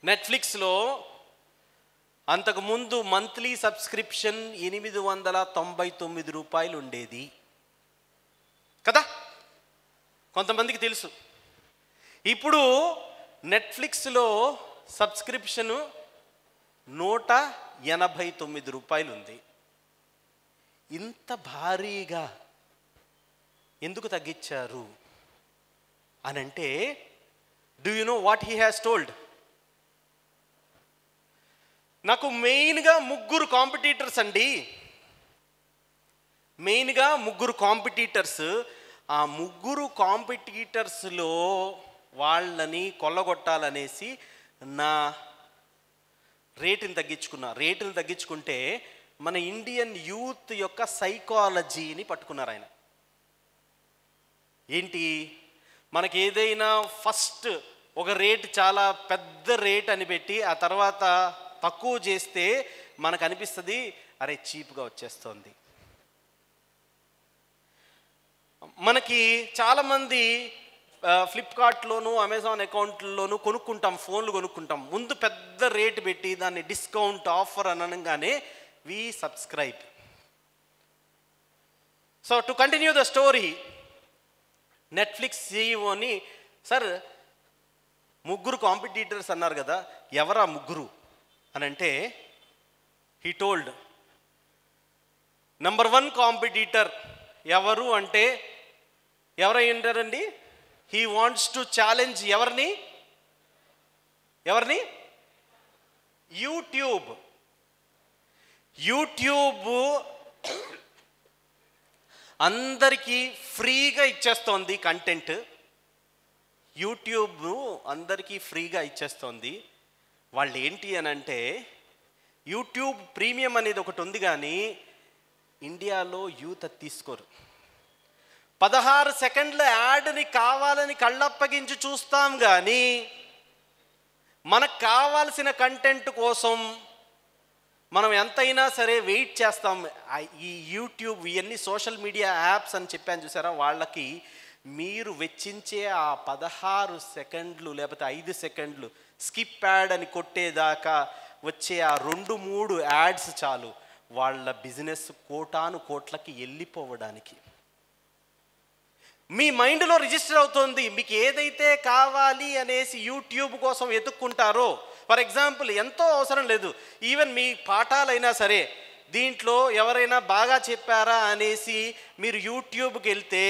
నెట్ఫ్లిక్స్లో అంతకుముందు మంత్లీ సబ్స్క్రిప్షన్ 899 రూపాయలు ఉండేది కదా, కొంతమందికి తెలుసు. ఇప్పుడు నెట్ఫ్లిక్స్లో సబ్స్క్రిప్షను 189 రూపాయలు ఉంది. ఇంత భారీగా ఎందుకు తగ్గించారు అనంటే, do you know what he has told? నాకు మెయిన్గా 3 కాంపిటీటర్స్ అండి, మెయిన్గా 3 కాంపిటీటర్స్. ఆ 3 కాంపిటీటర్స్లో వాళ్ళని కొల్లగొట్టాలనేసి నా రేటుని తగ్గించుకుంటే మన ఇండియన్ యూత్ యొక్క సైకాలజీని పట్టుకున్నారు ఆయన. ఏంటి, మనకి ఏదైనా ఫస్ట్ ఒక రేట్ చాలా పెద్ద రేట్ అని పెట్టి ఆ తర్వాత తక్కువ చేస్తే మనకు అనిపిస్తుంది అరే చీప్గా వచ్చేస్తుంది. మనకి చాలామంది ఫ్లిప్కార్ట్లోను అమెజాన్ అకౌంట్లోను కొనుక్కుంటాం, ఫోన్లు కొనుక్కుంటాం. ముందు పెద్ద రేటు పెట్టి దాన్ని డిస్కౌంట్ ఆఫర్ అనగానే we subscribe. So to continue the story, Netflix సీఈఓని, సార్ ముగ్గురు కాంపిటీటర్స్ అన్నారు కదా, ఎవరా ముగ్గురు అని అంటే హీ టోల్డ్ నంబర్ 1 కాంపిటీటర్ ఎవరు అంటే ఎవరై ఉంటారండి? హీ వాంట్స్ టు ఛాలెంజ్ ఎవరిని? యూట్యూబ్. అందరికీ ఫ్రీగా ఇచ్చేస్తోంది కంటెంట్. యూట్యూబ్ అందరికీ ఫ్రీగా ఇచ్చేస్తోంది. వాళ్ళు ఏంటి అని అంటే యూట్యూబ్ ప్రీమియం అనేది ఒకటి ఉంది, కానీ ఇండియాలో యూత్ అది తీసుకోరు. 16 సెకండ్ల యాడ్ని కావాలని కళ్ళప్పగించి చూస్తాం, కానీ మనకు కావాల్సిన కంటెంట్ కోసం మనం ఎంతైనా సరే వెయిట్ చేస్తాం. ఈ యూట్యూబ్ ఇవన్నీ సోషల్ మీడియా యాప్స్ అని చెప్పాను చూసారా, వాళ్ళకి మీరు వెచ్చించే ఆ 16 సెకండ్లు లేకపోతే 5 సెకండ్లు స్కిప్ యాడ్ అని కొట్టేదాకా వచ్చే ఆ 2-3 యాడ్స్ చాలు వాళ్ళ బిజినెస్ కోట్లకి వెళ్ళిపోవడానికి. మీ మైండ్లో రిజిస్టర్ అవుతుంది. మీకు ఏదైతే కావాలి అనేసి యూట్యూబ్ కోసం వెతుక్కుంటారో, ఫర్ ఎగ్జాంపుల్ ఎంతో అవసరం లేదు, ఈవెన్ మీ పాఠాలైనా సరే దీంట్లో ఎవరైనా బాగా చెప్పారా అనేసి మీరు యూట్యూబ్కి వెళ్తే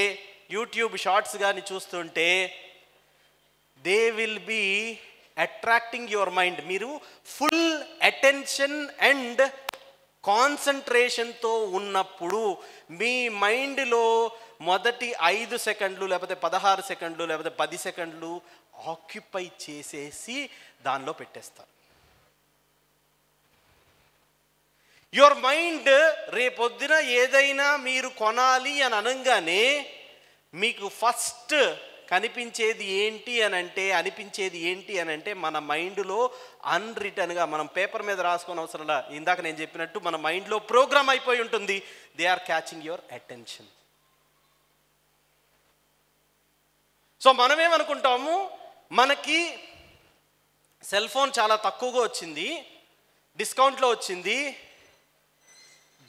యూట్యూబ్ షార్ట్స్ కానీ చూస్తుంటే they will be attracting your mind. మీరు ఫుల్ అటెన్షన్ అండ్ కాన్సన్ట్రేషన్తో ఉన్నప్పుడు మీ మైండ్లో మొదటి 5 సెకండ్లు లేకపోతే 16 సెకండ్లు లేకపోతే 10 సెకండ్లు ఆక్యుపై చేసేసి దానిలో పెట్టేస్తారు. యువర్ మైండ్ రేపొద్దున ఏదైనా మీరు కొనాలి అని అనగానే మీకు ఫస్ట్ అనిపించేది ఏంటి అని అంటే మన మైండ్లో అన్రిటన్గా, మనం పేపర్ మీద రాసుకొని అవసరంలా, ఇందాక నేను చెప్పినట్టు మన మైండ్లో ప్రోగ్రామ్ అయిపోయి ఉంటుంది. They are catching your attention. So మనమేమనుకుంటాము, మనకి సెల్ ఫోన్ చాలా తక్కువగా వచ్చింది, డిస్కౌంట్లో వచ్చింది,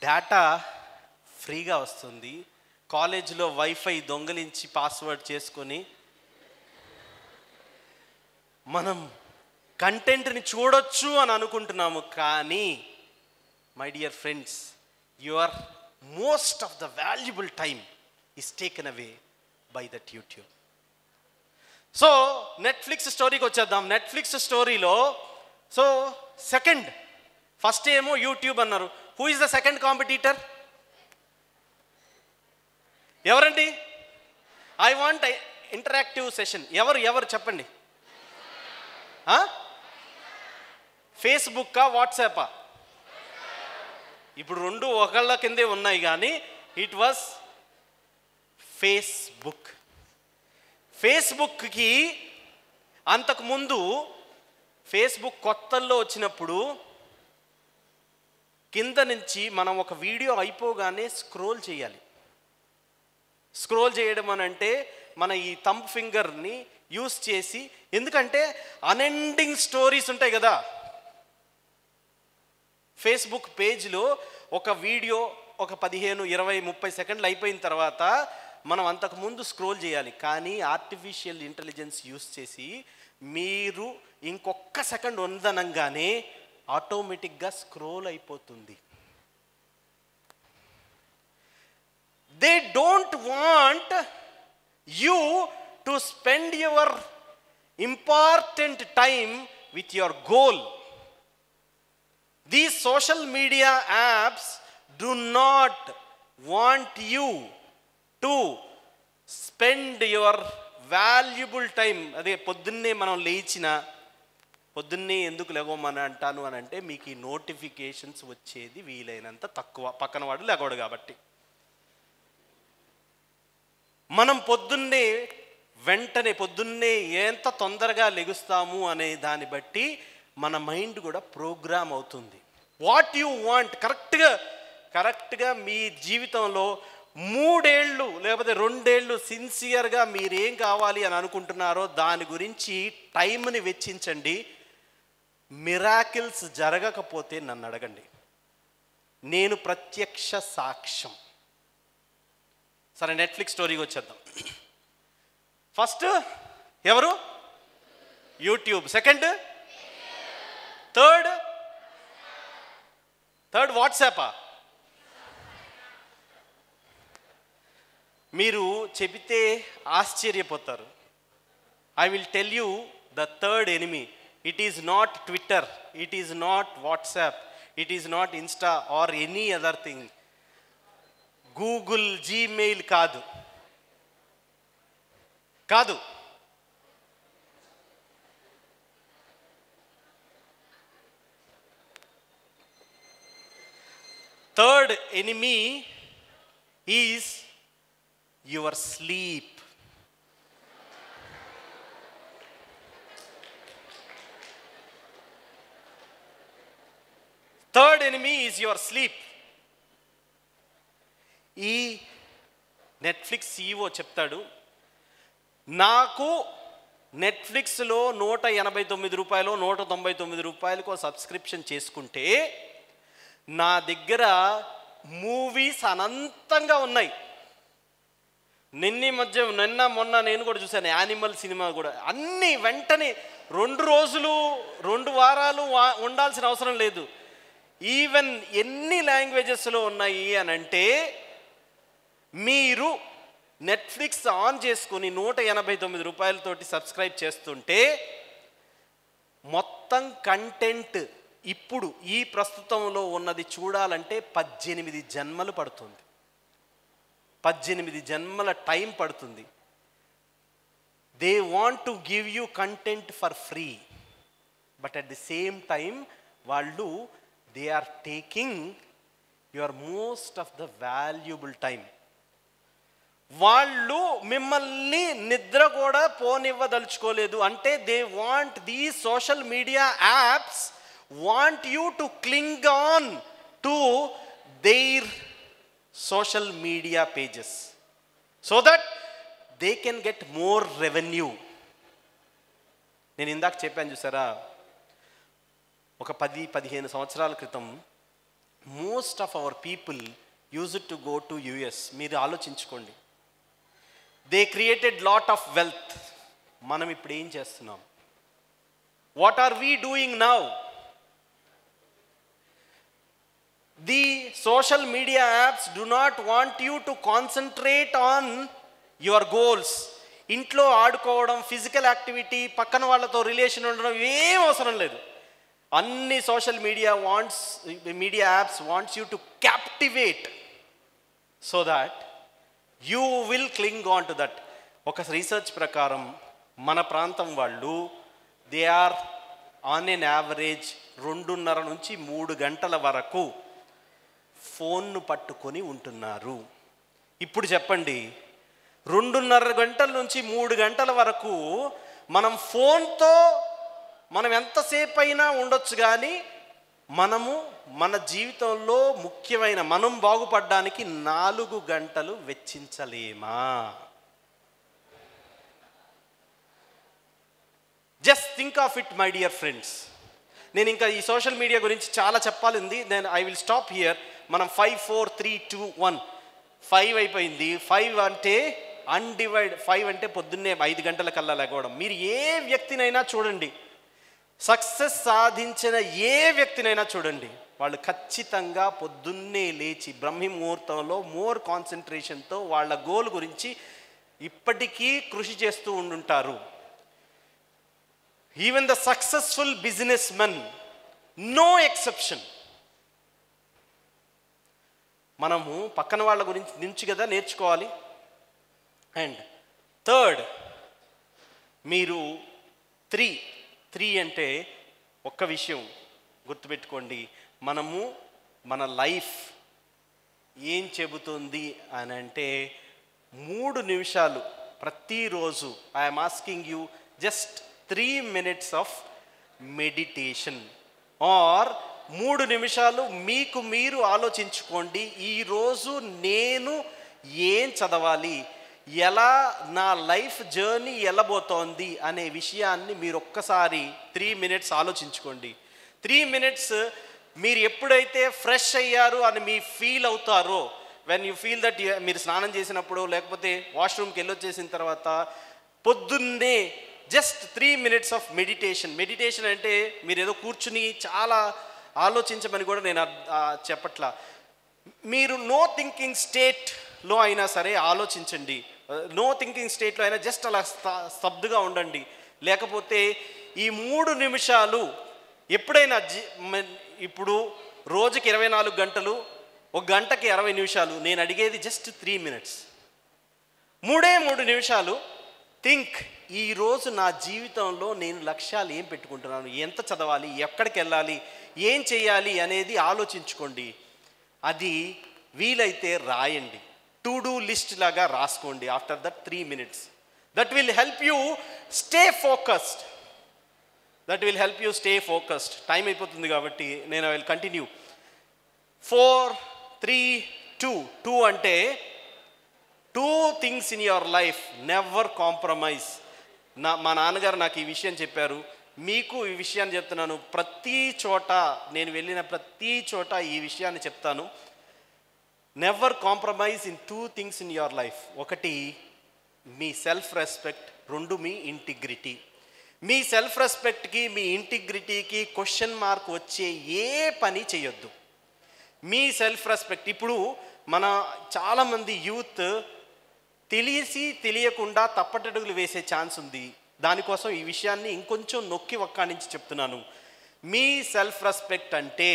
డేటా ఫ్రీగా వస్తుంది, కాలేజీలో వైఫై దొంగలించి పాస్వర్డ్ చేసుకొని మనం కంటెంట్ని చూడొచ్చు అని అనుకుంటున్నాము. కానీ my dear friends, your most of the valuable time is taken away by that YouTube. So Netflix స్టోరీకి వచ్చేద్దాం. నెట్ఫ్లిక్స్ స్టోరీలో సో ఫస్ట్ ఏమో యూట్యూబ్ అన్నారు. Who is the second competitor? ఎవరండి? I want interactive session. ఎవరు చెప్పండి. ఫేస్బుక్కా వాట్సాపా? ఇప్పుడు రెండు ఒకళ్ళ కిందే ఉన్నాయి, కానీ ఇట్ వాస్ ఫేస్బుక్. ఫేస్బుక్కి అంతకుముందు ఫేస్బుక్ కొత్తల్లో వచ్చినప్పుడు కింద నుంచి మనం ఒక వీడియో అయిపోగానే స్క్రోల్ చేయాలి. స్క్రోల్ చేయడం అని అంటే మన ఈ థంబ్ ఫింగర్ని యూస్ చేసి, ఎందుకంటే అన్ఎండింగ్ స్టోరీస్ ఉంటాయి కదా. ఫేస్బుక్ పేజ్లో ఒక వీడియో ఒక 15, 20, 30 సెకండ్లు అయిపోయిన తర్వాత మనం అంతకుముందు స్క్రోల్ చేయాలి. కానీ ఆర్టిఫిషియల్ ఇంటెలిజెన్స్ యూస్ చేసి మీరు ఇంకొక సెకండ్ ఉందనంగానే ఆటోమేటిక్గా స్క్రోల్ అయిపోతుంది. They don't want you to spend your important time with your goal. These social media apps do not want you to spend your valuable time. అదే పొద్దున్నే మనం పొద్దున్నే ఎందుకు లేవమని అంటాను అని అంటే మీకు ఈ నోటిఫికేషన్స్ వచ్చేది వీలైనంత తక్కువ, పక్కన వాడు లేగోడు కాబట్టి. మనం పొద్దున్నే ఎంత తొందరగా లెగుస్తాము అనే దాన్ని బట్టి మన మైండ్ కూడా ప్రోగ్రామ్ అవుతుంది. వాట్ యు వాంట్ కరెక్ట్గా మీ జీవితంలో 3 ఏళ్ళు లేకపోతే 2 ఏళ్ళు సిన్సియర్గా మీరేం కావాలి అని అనుకుంటున్నారో దాని గురించి టైంని వెచ్చించండి. మిరాకిల్స్ జరగకపోతే నన్ను అడగండి, నేను ప్రత్యక్ష సాక్ష్యం. సరే, నెట్ఫ్లిక్స్ స్టోరీకి వచ్చేద్దాం. ఫస్ట్ ఎవరు? యూట్యూబ్. సెకండ్ థర్డ్ వాట్సాపా? మీరు చెబితే ఆశ్చర్యపోతారు. I will tell you the third enemy. It is not Twitter, it is not WhatsApp, it is not Insta or any other thing. Google, Gmail కాదు. Third enemy is your sleep. Third enemy is your sleep. ఈ Netflix CEO చెప్తాడు, నాకు నెట్ఫ్లిక్స్లో 189 రూపాయలు 199 రూపాయలకు subscription చేసుకుంటే నా దగ్గర మూవీస్ అనంతంగా ఉన్నాయి. నిన్న మొన్న నేను కూడా చూశాను, యానిమల్ సినిమా కూడా. అన్నీ వెంటనే 2 రోజులు 2 వారాలు ఉండాల్సిన అవసరం లేదు. ఈవెన్ ఎన్ని లాంగ్వేజెస్లో ఉన్నాయి అని అంటే, మీరు నెట్ఫ్లిక్స్ ఆన్ చేసుకొని 189 రూపాయలతోటి సబ్స్క్రైబ్ చేస్తుంటే మొత్తం కంటెంట్ ఇప్పుడు ఈ ప్రస్తుతంలో ఉన్నది చూడాలంటే 18 జన్మలు పడుతుంది. 18 జన్మల టైం పడుతుంది. They want to give you content for free, but at the same time వాళ్ళు they are taking your most of the valuable time. వాళ్ళు మిమ్మల్ని నిద్ర కూడా పోనివ్వదలుచుకోలేదు. అంటే they want these social media apps want you to cling on to their social media pages so that they can get more revenue. నేను ఇందాక చెప్పాను చూసారా, ఒక 10-15 సంవత్సరాల క్రితం most of our people used to go to US. మీరు ఆలోచించుకోండి, they created lot of wealth. మనం ఇప్పుడు ఏం చేస్తున్నాం? What are we doing now? The social media apps do not want you to concentrate on your goals. ఇంట్లో ఆడుకోవడం, physical activity, పక్కన వాళ్ళతో రిలేషన్ ఉండడం ఏం అవసరం లేదు. అన్ని social media apps wants you to captivate so that you will cling on to that. ఒక రీసెర్చ్ ప్రకారం మన ప్రాంతం వాళ్ళు they are on an average 2.5 నుంచి 3 గంటల వరకు ఫోన్ను పట్టుకొని ఉంటున్నారు. ఇప్పుడు చెప్పండి, 2.5 గంటల నుంచి 3 గంటల వరకు మనం ఫోన్తో మనం ఎంతసేపు అయినా ఉండొచ్చు, కానీ మనము మన జీవితంలో ముఖ్యమైన మనం బాగుపడడానికి 4 గంటలు వెచ్చించలేమా? Just think of it my dear friends. నేను ఇంకా ఈ సోషల్ మీడియా గురించి చాలా చెప్పాలింది. నేను ఐ విల్ స్టాప్ హియర్. మనం 5 4 3 2 1 5 అయిపోయింది. 5 అంటే అన్డివైడ్. 5 అంటే పొద్దున్నే 5 గంటల కల్లా లేకపోవడం. మీరు ఏ వ్యక్తినైనా చూడండి, సక్సెస్ సాధించిన ఏ వ్యక్తినైనా చూడండి, వాళ్ళు ఖచ్చితంగా పొద్దున్నే లేచి బ్రహ్మ ముహూర్తంలో మోర్ కాన్సన్ట్రేషన్తో వాళ్ళ గోల్ గురించి ఇప్పటికీ కృషి చేస్తూ ఉండుంటారు. Even the successful businessmen, no exception. మనము పక్కన వాళ్ళ గురించి నుంచి కదా నేర్చుకోవాలి. అండ్ థర్డ్, మీరు 3 అంటే ఒక్క విషయం గుర్తుపెట్టుకోండి, మనము మన లైఫ్ ఏం చెబుతుంది అని అంటే 3 నిమిషాలు ప్రతిరోజు I'm asking you just 3 minutes of meditation. Or 3 నిమిషాలు మీకు మీరు ఆలోచించుకోండి, ఈరోజు నేను ఏం చదవాలి, ఎలా నా లైఫ్ జర్నీ వెళ్ళబోతోంది అనే విషయాన్ని మీరు ఒక్కసారి 3 minutes ఆలోచించుకోండి. 3 minutes మీరు ఎప్పుడైతే ఫ్రెష్ అయ్యారు అని మీ ఫీల్ అవుతారో, వెన్ యూ ఫీల్ దట్ మీరు స్నానం చేసినప్పుడు లేకపోతే వాష్రూమ్కి వెళ్ళొచ్చేసిన తర్వాత పొద్దున్నే just 3 minutes of meditation. Meditation అంటే మీరు ఏదో కూర్చుని చాలా ఆలోచించమని కూడా నేను చెప్పట్లా. మీరు నో థింకింగ్ స్టేట్లో అయినా సరే ఆలోచించండి, నో థింకింగ్ స్టేట్లో అయినా జస్ట్ అలా స్తబ్దుగా ఉండండి. లేకపోతే ఈ 3 నిమిషాలు ఎప్పుడైనా ఇప్పుడు రోజుకి 24 గంటలు, ఒక గంటకి 60 నిమిషాలు, నేను అడిగేది జస్ట్ 3 minutes. 3 నిమిషాలు థింక్, ఈరోజు నా జీవితంలో నేను లక్ష్యాలు ఏం పెట్టుకుంటున్నాను, ఎంత చదవాలి, ఎక్కడికి వెళ్ళాలి, ఏం చేయాలి అనేది ఆలోచించుకోండి. అది వీలైతే రాయండి, టు డూ లిస్ట్ లాగా రాసుకోండి. After that 3 minutes that will help you stay focused. Time అయిపోతుంది కాబట్టి నేను ఐ విల్ కంటిన్యూ. 4, 3, 2 అంటే 2 things in your life never compromise. మా నాన్నగారు నాకు ఈ విషయం చెప్పారు, మీకు ఈ విషయాన్ని చెప్తున్నాను. ప్రతి చోట నేను వెళ్ళిన ప్రతి చోట ఈ విషయాన్ని చెప్తాను. Never compromise in 2 things in your life. ఒకటి మీ సెల్ఫ్ రెస్పెక్ట్, 2 మీ ఇంటిగ్రిటీ. మీ సెల్ఫ్ రెస్పెక్ట్కి మీ ఇంటిగ్రిటీకి క్వశ్చన్ మార్క్ వచ్చే ఏ పని చేయొద్దు. మీ సెల్ఫ్ రెస్పెక్ట్, ఇప్పుడు మన చాలామంది యూత్ తెలియకుండా తప్పటడుగులు వేసే ఛాన్స్ ఉంది. దానికోసం ఈ విషయాన్ని ఇంకొంచెం నొక్కి ఒక్కానించి చెప్తున్నాను. మీ సెల్ఫ్ రెస్పెక్ట్ అంటే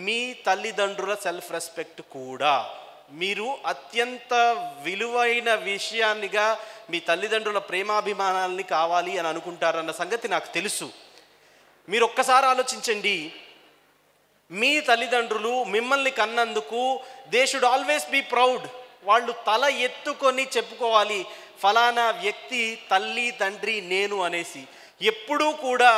మీ తల్లిదండ్రుల సెల్ఫ్ రెస్పెక్ట్ కూడా. మీరు అత్యంత విలువైన విషయాన్నిగా మీ తల్లిదండ్రుల ప్రేమాభిమానాల్ని కావాలి అని అనుకుంటారన్న సంగతి నాకు తెలుసు. మీరు ఒక్కసారి ఆలోచించండి, మీ తల్లిదండ్రులు మిమ్మల్ని కన్నందుకు they should always be proud. వాళ్ళు తల ఎత్తుకొని చెప్పుకోవాలి, ఫలానా వ్యక్తి తల్లి తండ్రి నేను అనేసి. ఎప్పుడూ కూడా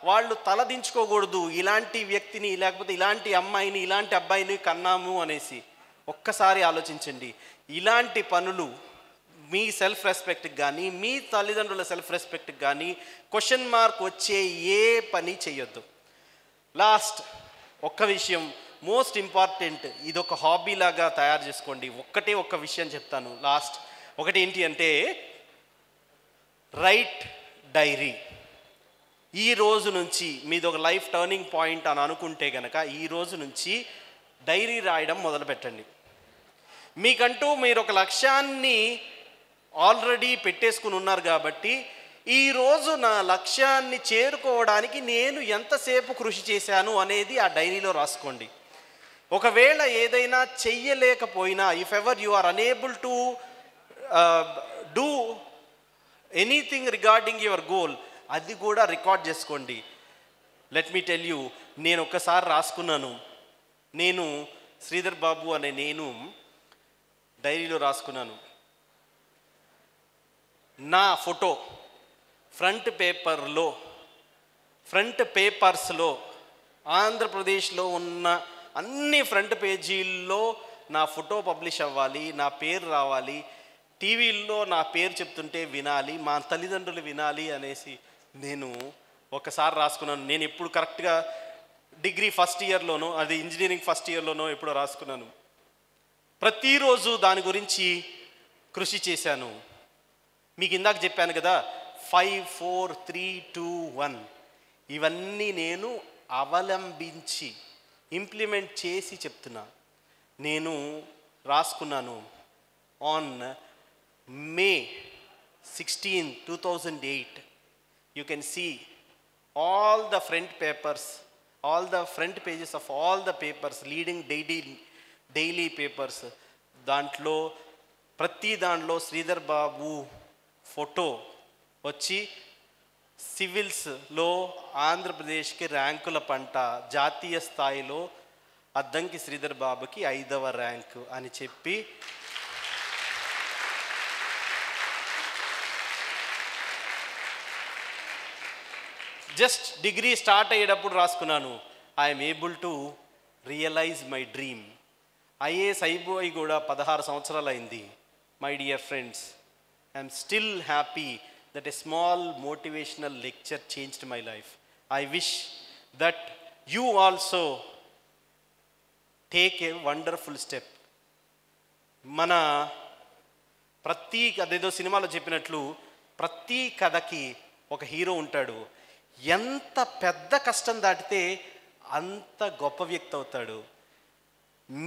వాళ్ళు తలదించుకోకూడదు, ఇలాంటి వ్యక్తిని లేకపోతే ఇలాంటి అమ్మాయిని ఇలాంటి అబ్బాయిని కన్నాము అనేసి. ఒక్కసారి ఆలోచించండి, ఇలాంటి పనులు మీ సెల్ఫ్ రెస్పెక్ట్కి కానీ మీ తల్లిదండ్రుల సెల్ఫ్ రెస్పెక్ట్కి కానీ క్వశ్చన్ మార్క్ వచ్చే ఏ పని చేయొద్దు. లాస్ట్ ఒక్క విషయం, మోస్ట్ ఇంపార్టెంట్, ఇది ఒక హాబీ లాగా తయారు చేసుకోండి. ఒక్క విషయం చెప్తాను లాస్ట్. ఒకటి ఏంటి అంటే రైట్ డైరీ. ఈ రోజు నుంచి మీది ఒక లైఫ్ టర్నింగ్ పాయింట్ అని అనుకుంటే కనుక ఈ రోజు నుంచి డైరీ రాయడం మొదలుపెట్టండి. మీకంటూ మీరు ఒక లక్ష్యాన్ని ఆల్రెడీ పెట్టేసుకుని ఉన్నారు కాబట్టి ఈరోజు నా లక్ష్యాన్ని చేరుకోవడానికి నేను ఎంతసేపు కృషి చేశాను అనేది ఆ డైరీలో రాసుకోండి. ఒకవేళ ఏదైనా చెయ్యలేకపోయినా, if ever you are unable to do anything regarding your goal, అది కూడా రికార్డ్ చేసుకోండి. లెట్ మీ టెల్ యూ, నేను ఒక్కసారి రాసుకున్నాను. నేను శ్రీధర్ బాబు అనే నేను డైరీలో రాసుకున్నాను, నా ఫోటో ఫ్రంట్ పేపర్స్లో ఆంధ్రప్రదేశ్లో ఉన్న అన్ని ఫ్రంట్ పేజీల్లో నా ఫోటో పబ్లిష్ అవ్వాలి, నా పేరు రావాలి, టీవీల్లో నా పేరు చెప్తుంటే వినాలి, మా తల్లిదండ్రులు వినాలి అనేసి నేను ఒకసారి రాసుకున్నాను. నేను ఎప్పుడు కరెక్ట్గా డిగ్రీ ఫస్ట్ ఇయర్లోనో, అది ఇంజనీరింగ్ ఫస్ట్ ఇయర్లోనో ఎప్పుడో రాసుకున్నాను. ప్రతిరోజు దాని గురించి కృషి చేశాను. మీకు ఇందాక చెప్పాను కదా 5, 4, 3, 2, 1 ఇవన్నీ నేను అవలంబించి ఇంప్లిమెంట్ చేసి చెప్తున్నా. నేను రాసుకున్నాను on May 16, 2008. You can see all the front papers, all the front pages of all the papers, leading daily papers. ప్రతి దాంట్లో శ్రీధర్ బాబు ఫోటో వచ్చి సివిల్స్లో ఆంధ్రప్రదేశ్కి ర్యాంకుల పంట, జాతీయ స్థాయిలో అద్దంకి శ్రీధర్ బాబుకి 5వ ర్యాంకు అని చెప్పి జస్ట్ డిగ్రీ స్టార్ట్ అయ్యేటప్పుడు రాసుకున్నాను, I'm able to realize my dream. IAS అయిపోయి కూడా 16 సంవత్సరాలు అయింది. My dear friends, I'm still happy that a small motivational lecture changed my life. I wish that you also take a wonderful step. మన ప్రతి అదేదో సినిమాలో చెప్పినట్లు ప్రతి కథకి ఒక హీరో ఉంటాడు. ఎంత పెద్ద కష్టం దాటితే అంత గొప్ప వ్యక్తి అవుతాడు.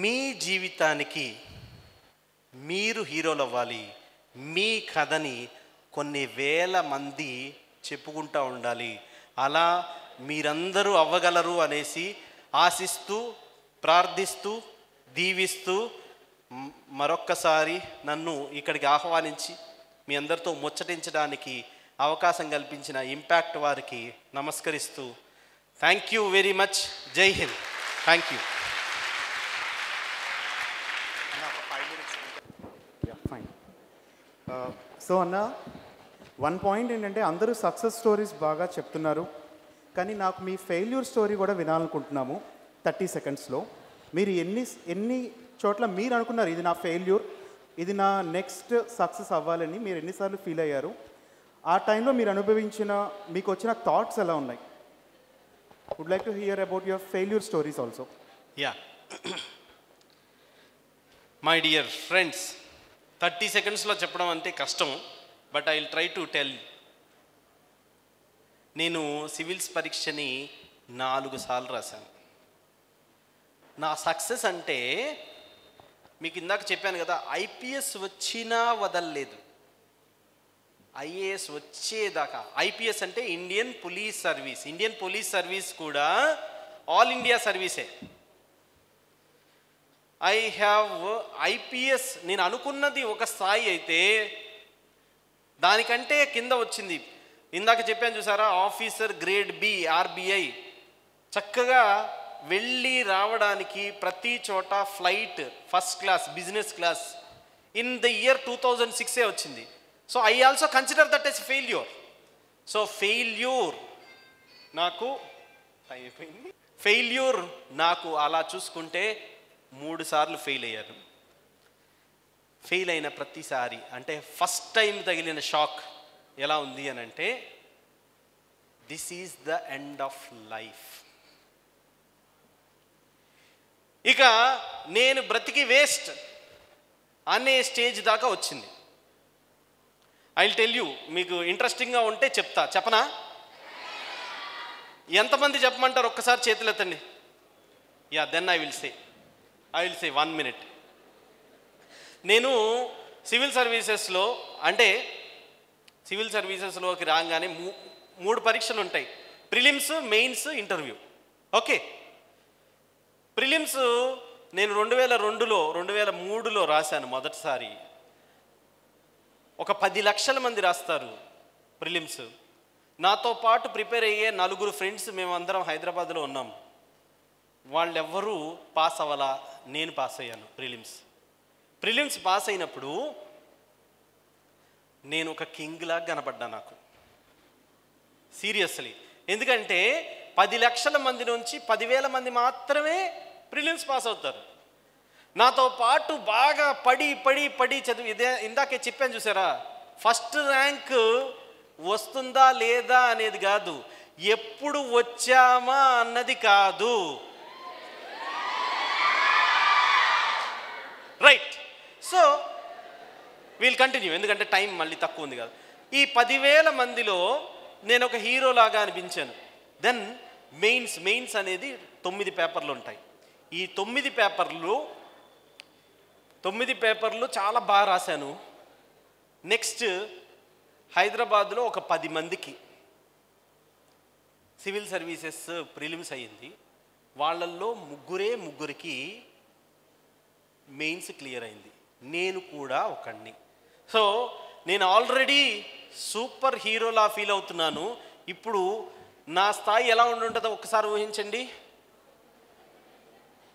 మీ జీవితానికి మీరు హీరోలు అవ్వాలి. మీ కథని కొన్ని వేల మంది చెప్పుకుంటూ ఉండాలి. అలా మీరందరూ అవ్వగలరు అనేసి ఆశిస్తూ, ప్రార్థిస్తూ, దీవిస్తూ మరొక్కసారి నన్ను ఇక్కడికి ఆహ్వానించి మీ అందరితో ముచ్చటించడానికి అవకాశం కల్పించిన ఇంపాక్ట్ వారికి నమస్కరిస్తూ, థ్యాంక్ యూ వెరీ మచ్. జై Hind. Thank you. Fine. So అన్న, వన్ పాయింట్ ఏంటంటే అందరూ సక్సెస్ స్టోరీస్ బాగా చెప్తున్నారు, కానీ నాకు మీ ఫెయిల్యూర్ స్టోరీ కూడా వినాలనుకుంటున్నాము 30 సెకండ్స్లో. మీరు ఎన్ని చోట్ల మీరు అనుకున్నారు ఇది నా ఫెయిల్యూర్, ఇది నా నెక్స్ట్ సక్సెస్ అవ్వాలని మీరు ఎన్నిసార్లు ఫీల్ అయ్యారు? ఆ టైంలో మీరు అనుభవించిన, మీకు వచ్చిన థాట్స్ ఎలా ఉన్నాయి? Would like to hear about your failure stories also. Ya, my dear friends, 30 సెకండ్స్లో చెప్పడం అంటే కష్టం, but I will try to tell. నేను సివిల్స్ పరీక్షని 4 సార్లు రాశాను. నా సక్సెస్ అంటే మీకు ఇందాక చెప్పాను కదా, ఐపీఎస్ వచ్చినా వదలలేదు, ఐఏఎస్ వచ్చేదాకా. ఐపీఎస్ అంటే Indian police service. Indian police service కూడా ఆల్ ఇండియా సర్వీసే. ఐ హ్యావ్ ఐపీఎస్ నేను అనుకున్నది ఒక స్థాయి అయితే దానికంటే కింద వచ్చింది. ఇందాక చెప్పాను చూసారా, ఆఫీసర్ గ్రేడ్ బి ఆర్బీఐ. చక్కగా వెళ్ళి రావడానికి ప్రతి చోట flight first class, business class. In the year 2006 వచ్చింది. So I also consider that as failure. So failure నాకు అలా చూసుకుంటే 3 సార్లు ఫెయిల్ అయ్యాను. ఫెయిల్ అయిన ప్రతిసారి అంటే ఫస్ట్ టైం తగిలిన షాక్ ఎలా ఉంది అని అంటే, this is the end of life. ఇక నేను బ్రతికి వేస్ట్ అనే స్టేజ్ దాకా వచ్చింది. ఐ విల్ టెల్ యూ, మీకు ఇంట్రెస్టింగ్గా ఉంటే చెప్పనా? ఎంతమంది చెప్పమంటారు? ఒక్కసారి చేతులు ఎత్తండి. Ya, then I will say 1 minute. నేను సివిల్ సర్వీసెస్లో అంటే సివిల్ సర్వీసెస్లోకి రాగానే 3 పరీక్షలు ఉంటాయి: prelims, mains, interview. Okay, prelims నేను 2003లో రాశాను మొదటిసారి. ఒక 10 లక్షల మంది రాస్తారు ప్రిలిమ్స్. నాతో పాటు ప్రిపేర్ అయ్యే 4 ఫ్రెండ్స్ మేమందరం హైదరాబాద్లో ఉన్నాం. వాళ్ళెవ్వరూ పాస్ అవ్వాలా, నేను పాస్ అయ్యాను ప్రిలిమ్స్ పాస్ అయినప్పుడు నేను ఒక కింగ్ లాగా కనపడ్డా నాకు, సీరియస్లీ. ఎందుకంటే 10 లక్షల మంది నుంచి 10,000 మంది మాత్రమే ప్రిలిమ్స్ పాస్ అవుతారు. నాతో పాటు బాగా పడి చదివి, ఇందాకే చెప్పాను చూసారా, ఫస్ట్ ర్యాంక్ వస్తుందా లేదా అనేది కాదు, ఎప్పుడు వచ్చామా అన్నది కాదు. రైట్. సో వీల్ కంటిన్యూ, ఎందుకంటే టైం మళ్ళీ తక్కువ ఉంది కాదు. ఈ 10,000 మందిలో నేను ఒక హీరో లాగా అనిపించాను. దెన్ మెయిన్స్ అనేది 9 పేపర్లు ఉంటాయి. ఈ 9 పేపర్లు చాలా బాగా రాశాను. నెక్స్ట్ హైదరాబాద్లో ఒక 10 మందికి సివిల్ సర్వీసెస్ ప్రిలిమ్స్ అయ్యింది. వాళ్ళల్లో ముగ్గురికి మెయిన్స్ క్లియర్ అయింది. నేను కూడా ఒకడిని. సో నేను ఆల్రెడీ సూపర్ హీరోలా ఫీల్ అవుతున్నాను. ఇప్పుడు నా స్థాయి ఎలా ఉంటుందో ఒకసారి ఊహించండి.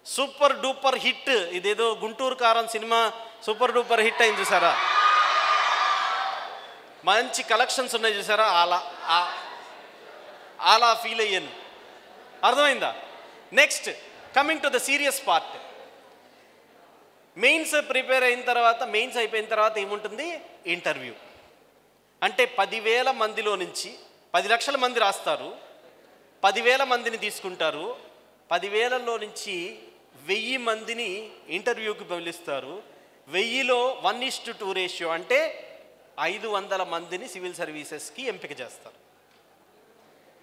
సూపర్ డూపర్ హిట్, ఇదేదో గుంటూరు కారం సినిమా సూపర్ డూపర్ హిట్ అయింది చూసారా, మంచి కలెక్షన్స్ ఉన్నాయి చూసారా, అలా అలా ఫీల్ అయ్యాను. అర్థమైందా? Next coming to the serious part. Mains prepare అయిన తర్వాత, మెయిన్స్ అయిపోయిన తర్వాత ఏముంటుంది? ఇంటర్వ్యూ. అంటే 10,000 మందిలో నుంచి 10 లక్షల మంది రాస్తారు, 10,000 మందిని తీసుకుంటారు, 10,000లో నుంచి 1000 మందిని ఇంటర్వ్యూకి పిలుస్తారు. 1000లో 1:2 రేషియో, అంటే 500 మందిని సివిల్ సర్వీసెస్కి ఎంపిక చేస్తారు.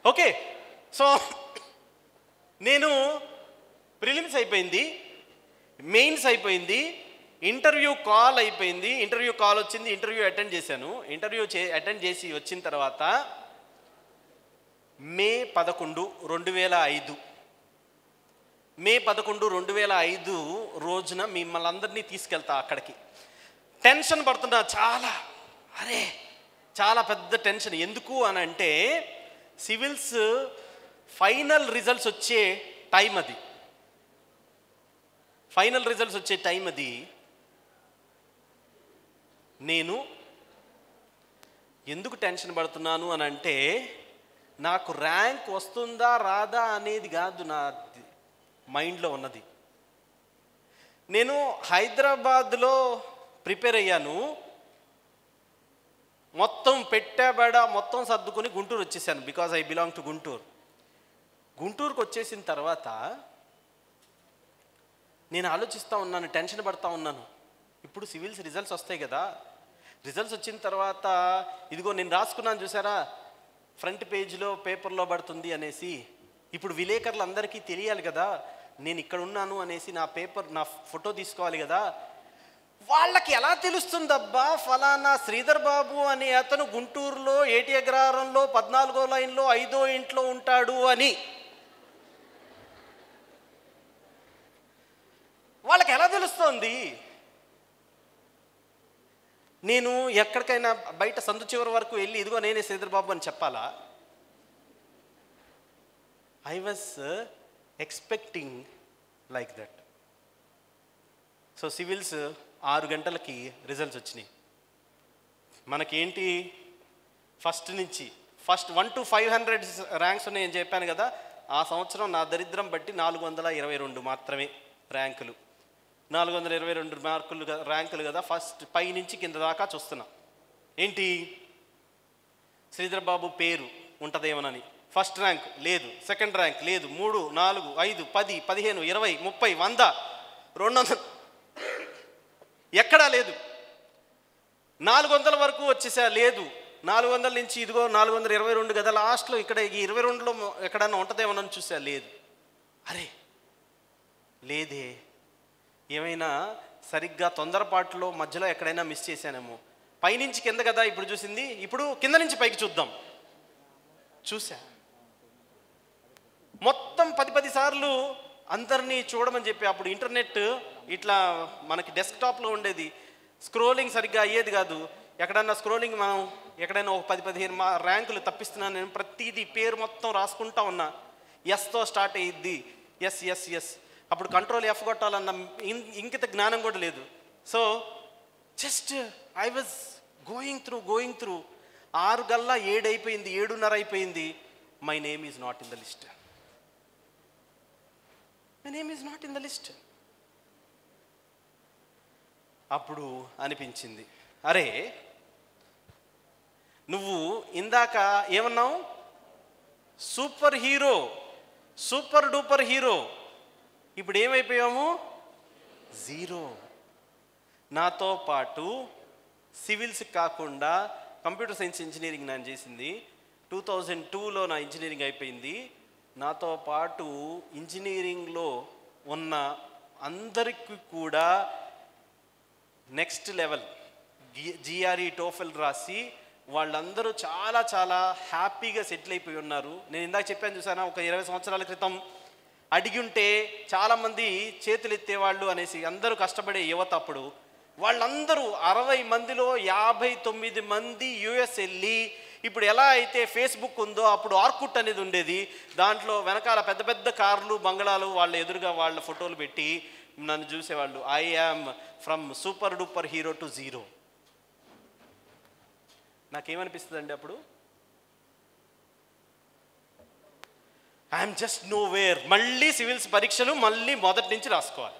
ఓకే, సో నేను ప్రిలిమ్స్ అయిపోయింది, మెయిన్స్ అయిపోయింది, ఇంటర్వ్యూ కాల్ అయిపోయింది. ఇంటర్వ్యూ కాల్ వచ్చింది, ఇంటర్వ్యూ అటెండ్ చేశాను. ఇంటర్వ్యూ అటెండ్ చేసి వచ్చిన తర్వాత మే 11, 2005 మే 11, 2005 రోజున మిమ్మల్ని అందరినీ తీసుకెళ్తా అక్కడికి. టెన్షన్ పడుతున్నా చాలా, అరే చాలా పెద్ద టెన్షన్. ఎందుకు అని అంటే సివిల్స్ ఫైనల్ రిజల్ట్స్ వచ్చే టైం అది, ఫైనల్ రిజల్ట్స్ వచ్చే టైం అది. నేను ఎందుకు టెన్షన్ పడుతున్నాను అని అంటే నాకు ర్యాంక్ వస్తుందా రాదా అనేది కాదు నా మైండ్లో ఉన్నది. నేను హైదరాబాద్లో ప్రిపేర్ అయ్యాను, మొత్తం పెట్టాబడా మొత్తం సర్దుకుని గుంటూరు వచ్చేసాను. Because I belong to Guntur. గుంటూరుకు వచ్చేసిన తర్వాత నేను ఆలోచిస్తూ ఉన్నాను, టెన్షన్ పడుతూ ఉన్నాను. ఇప్పుడు సివిల్స్ రిజల్ట్స్ వస్తాయి కదా, రిజల్ట్స్ వచ్చిన తర్వాత ఇదిగో నేను రాసుకున్నాను చూసారా, ఫ్రంట్ పేజ్లో పేపర్లో పడుతుంది అనేసి. ఇప్పుడు విలేకరులు అందరికీ తెలియాలి కదా నేను ఇక్కడ ఉన్నాను అనేసి, నా పేపర్ నా ఫోటో తీసుకోవాలి కదా. వాళ్ళకి ఎలా తెలుస్తుందబ్బా ఫలానా శ్రీధర్ బాబు అనే అతను గుంటూరులో ఏటి అగ్రహారంలో 14వ లైన్లో 5వ ఇంట్లో ఉంటాడు అని వాళ్ళకి ఎలా తెలుస్తోంది? నేను ఎక్కడికైనా బయట సందు చివరి వరకు వెళ్ళి ఇదిగో నేనే శ్రీధర్ బాబు అని చెప్పాలా? I was expecting like that. So civils 6 గంటలకి రిజల్ట్స్ వచ్చినాయి. మనకేంటి ఫస్ట్ నుంచి ఫస్ట్ 1 to 500 ర్యాంక్స్ ఉన్నాయని చెప్పాను కదా. ఆ సంవత్సరం నా దరిద్రం బట్టి 422 మాత్రమే ర్యాంకులు. 422 ర్యాంకులు కదా. ఫస్ట్ పై నుంచి కింద దాకా చూస్తున్నా. ఏంటి శ్రీధర్ బాబు పేరు ఉంటుందేమోనని. ఫస్ట్ ర్యాంక్ లేదు, సెకండ్ ర్యాంక్ లేదు, 3, 4, 5, 10, 15, 20, 30, 100, 200 ఎక్కడా లేదు. 400 వరకు వచ్చేసా, లేదు. 400 నుంచి ఇదిగో 422 కదా లాస్ట్లో, ఇక్కడ ఈ 22లో ఎక్కడన్నా ఉంటుందేమోనని చూసా, లేదు. అరే లేదే, ఏమైనా సరిగ్గా తొందరపాటులో మధ్యలో ఎక్కడైనా మిస్ చేశానేమో. పైనుంచి కింద కదా ఇప్పుడు చూసింది, ఇప్పుడు కింద నుంచి పైకి చూద్దాం. చూసా మొత్తం 10 సార్లు అందరినీ చూడమని చెప్పి. అప్పుడు ఇంటర్నెట్ ఇట్లా మనకి డెస్క్టాప్లో ఉండేది, స్క్రోలింగ్ సరిగ్గా అయ్యేది కాదు. ఎక్కడన్నా స్క్రోలింగ్ మనం ఎక్కడైనా ఒక 10-15 ర్యాంకులు తప్పిస్తున్నాను నేను. ప్రతిదీ పేరు మొత్తం రాసుకుంటా ఉన్నా. ఎస్తో స్టార్ట్ అయ్యిద్ది, ఎస్ ఎస్ ఎస్. అప్పుడు కంట్రోల్ F కొట్టాలన్న ఇంకిత జ్ఞానం కూడా లేదు. So just I was going through 6 Galla 7 అయిపోయింది, 7:30 అయిపోయింది. My name is not in the list. My name is not in the list. అప్పుడు అనిపించింది, అరే నువ్వు ఇందాక ఏమన్నావు, super hero, super duper hero. ఇప్పుడు ఏమైపోయాము, జీరో. నాతో పాటు సివిల్స్ కాకుండా కంప్యూటర్ సైన్స్ ఇంజనీరింగ్ నేను చేసింది. 2002లో నా ఇంజనీరింగ్ అయిపోయింది. నాతో పాటు ఇంజనీరింగ్లో ఉన్న అందరికీ కూడా నెక్స్ట్ లెవెల్ GRE టోఫెల్ రాసి వాళ్ళందరూ చాలా చాలా హ్యాపీగా సెటిల్ అయిపోయి ఉన్నారు. నేను ఇందాక చెప్పాను చూసానా, ఒక 20 సంవత్సరాల క్రితం అడిగి ఉంటే చాలామంది చేతులు ఎత్తేవాళ్ళు అనేసి. అందరూ కష్టపడే యువత అప్పుడు. వాళ్ళందరూ 60 మందిలో 59 మంది US వెళ్ళి, ఇప్పుడు ఎలా అయితే ఫేస్బుక్ ఉందో అప్పుడు ఆర్కుట్ అనేది ఉండేది. దాంట్లో వెనకాల పెద్ద పెద్ద కార్లు, బంగ్లాలు, వాళ్ళ ఎదురుగా వాళ్ళ ఫోటోలు పెట్టి నన్ను చూసేవాళ్ళు. I am from super duper hero to zero. నాకేమనిపిస్తుంది అండి అప్పుడు, ఐఎమ్ జస్ట్ నో వేర్, మళ్ళీ సివిల్స్ పరీక్షలు మళ్ళీ మొదటి నుంచి రాసుకోవాలి.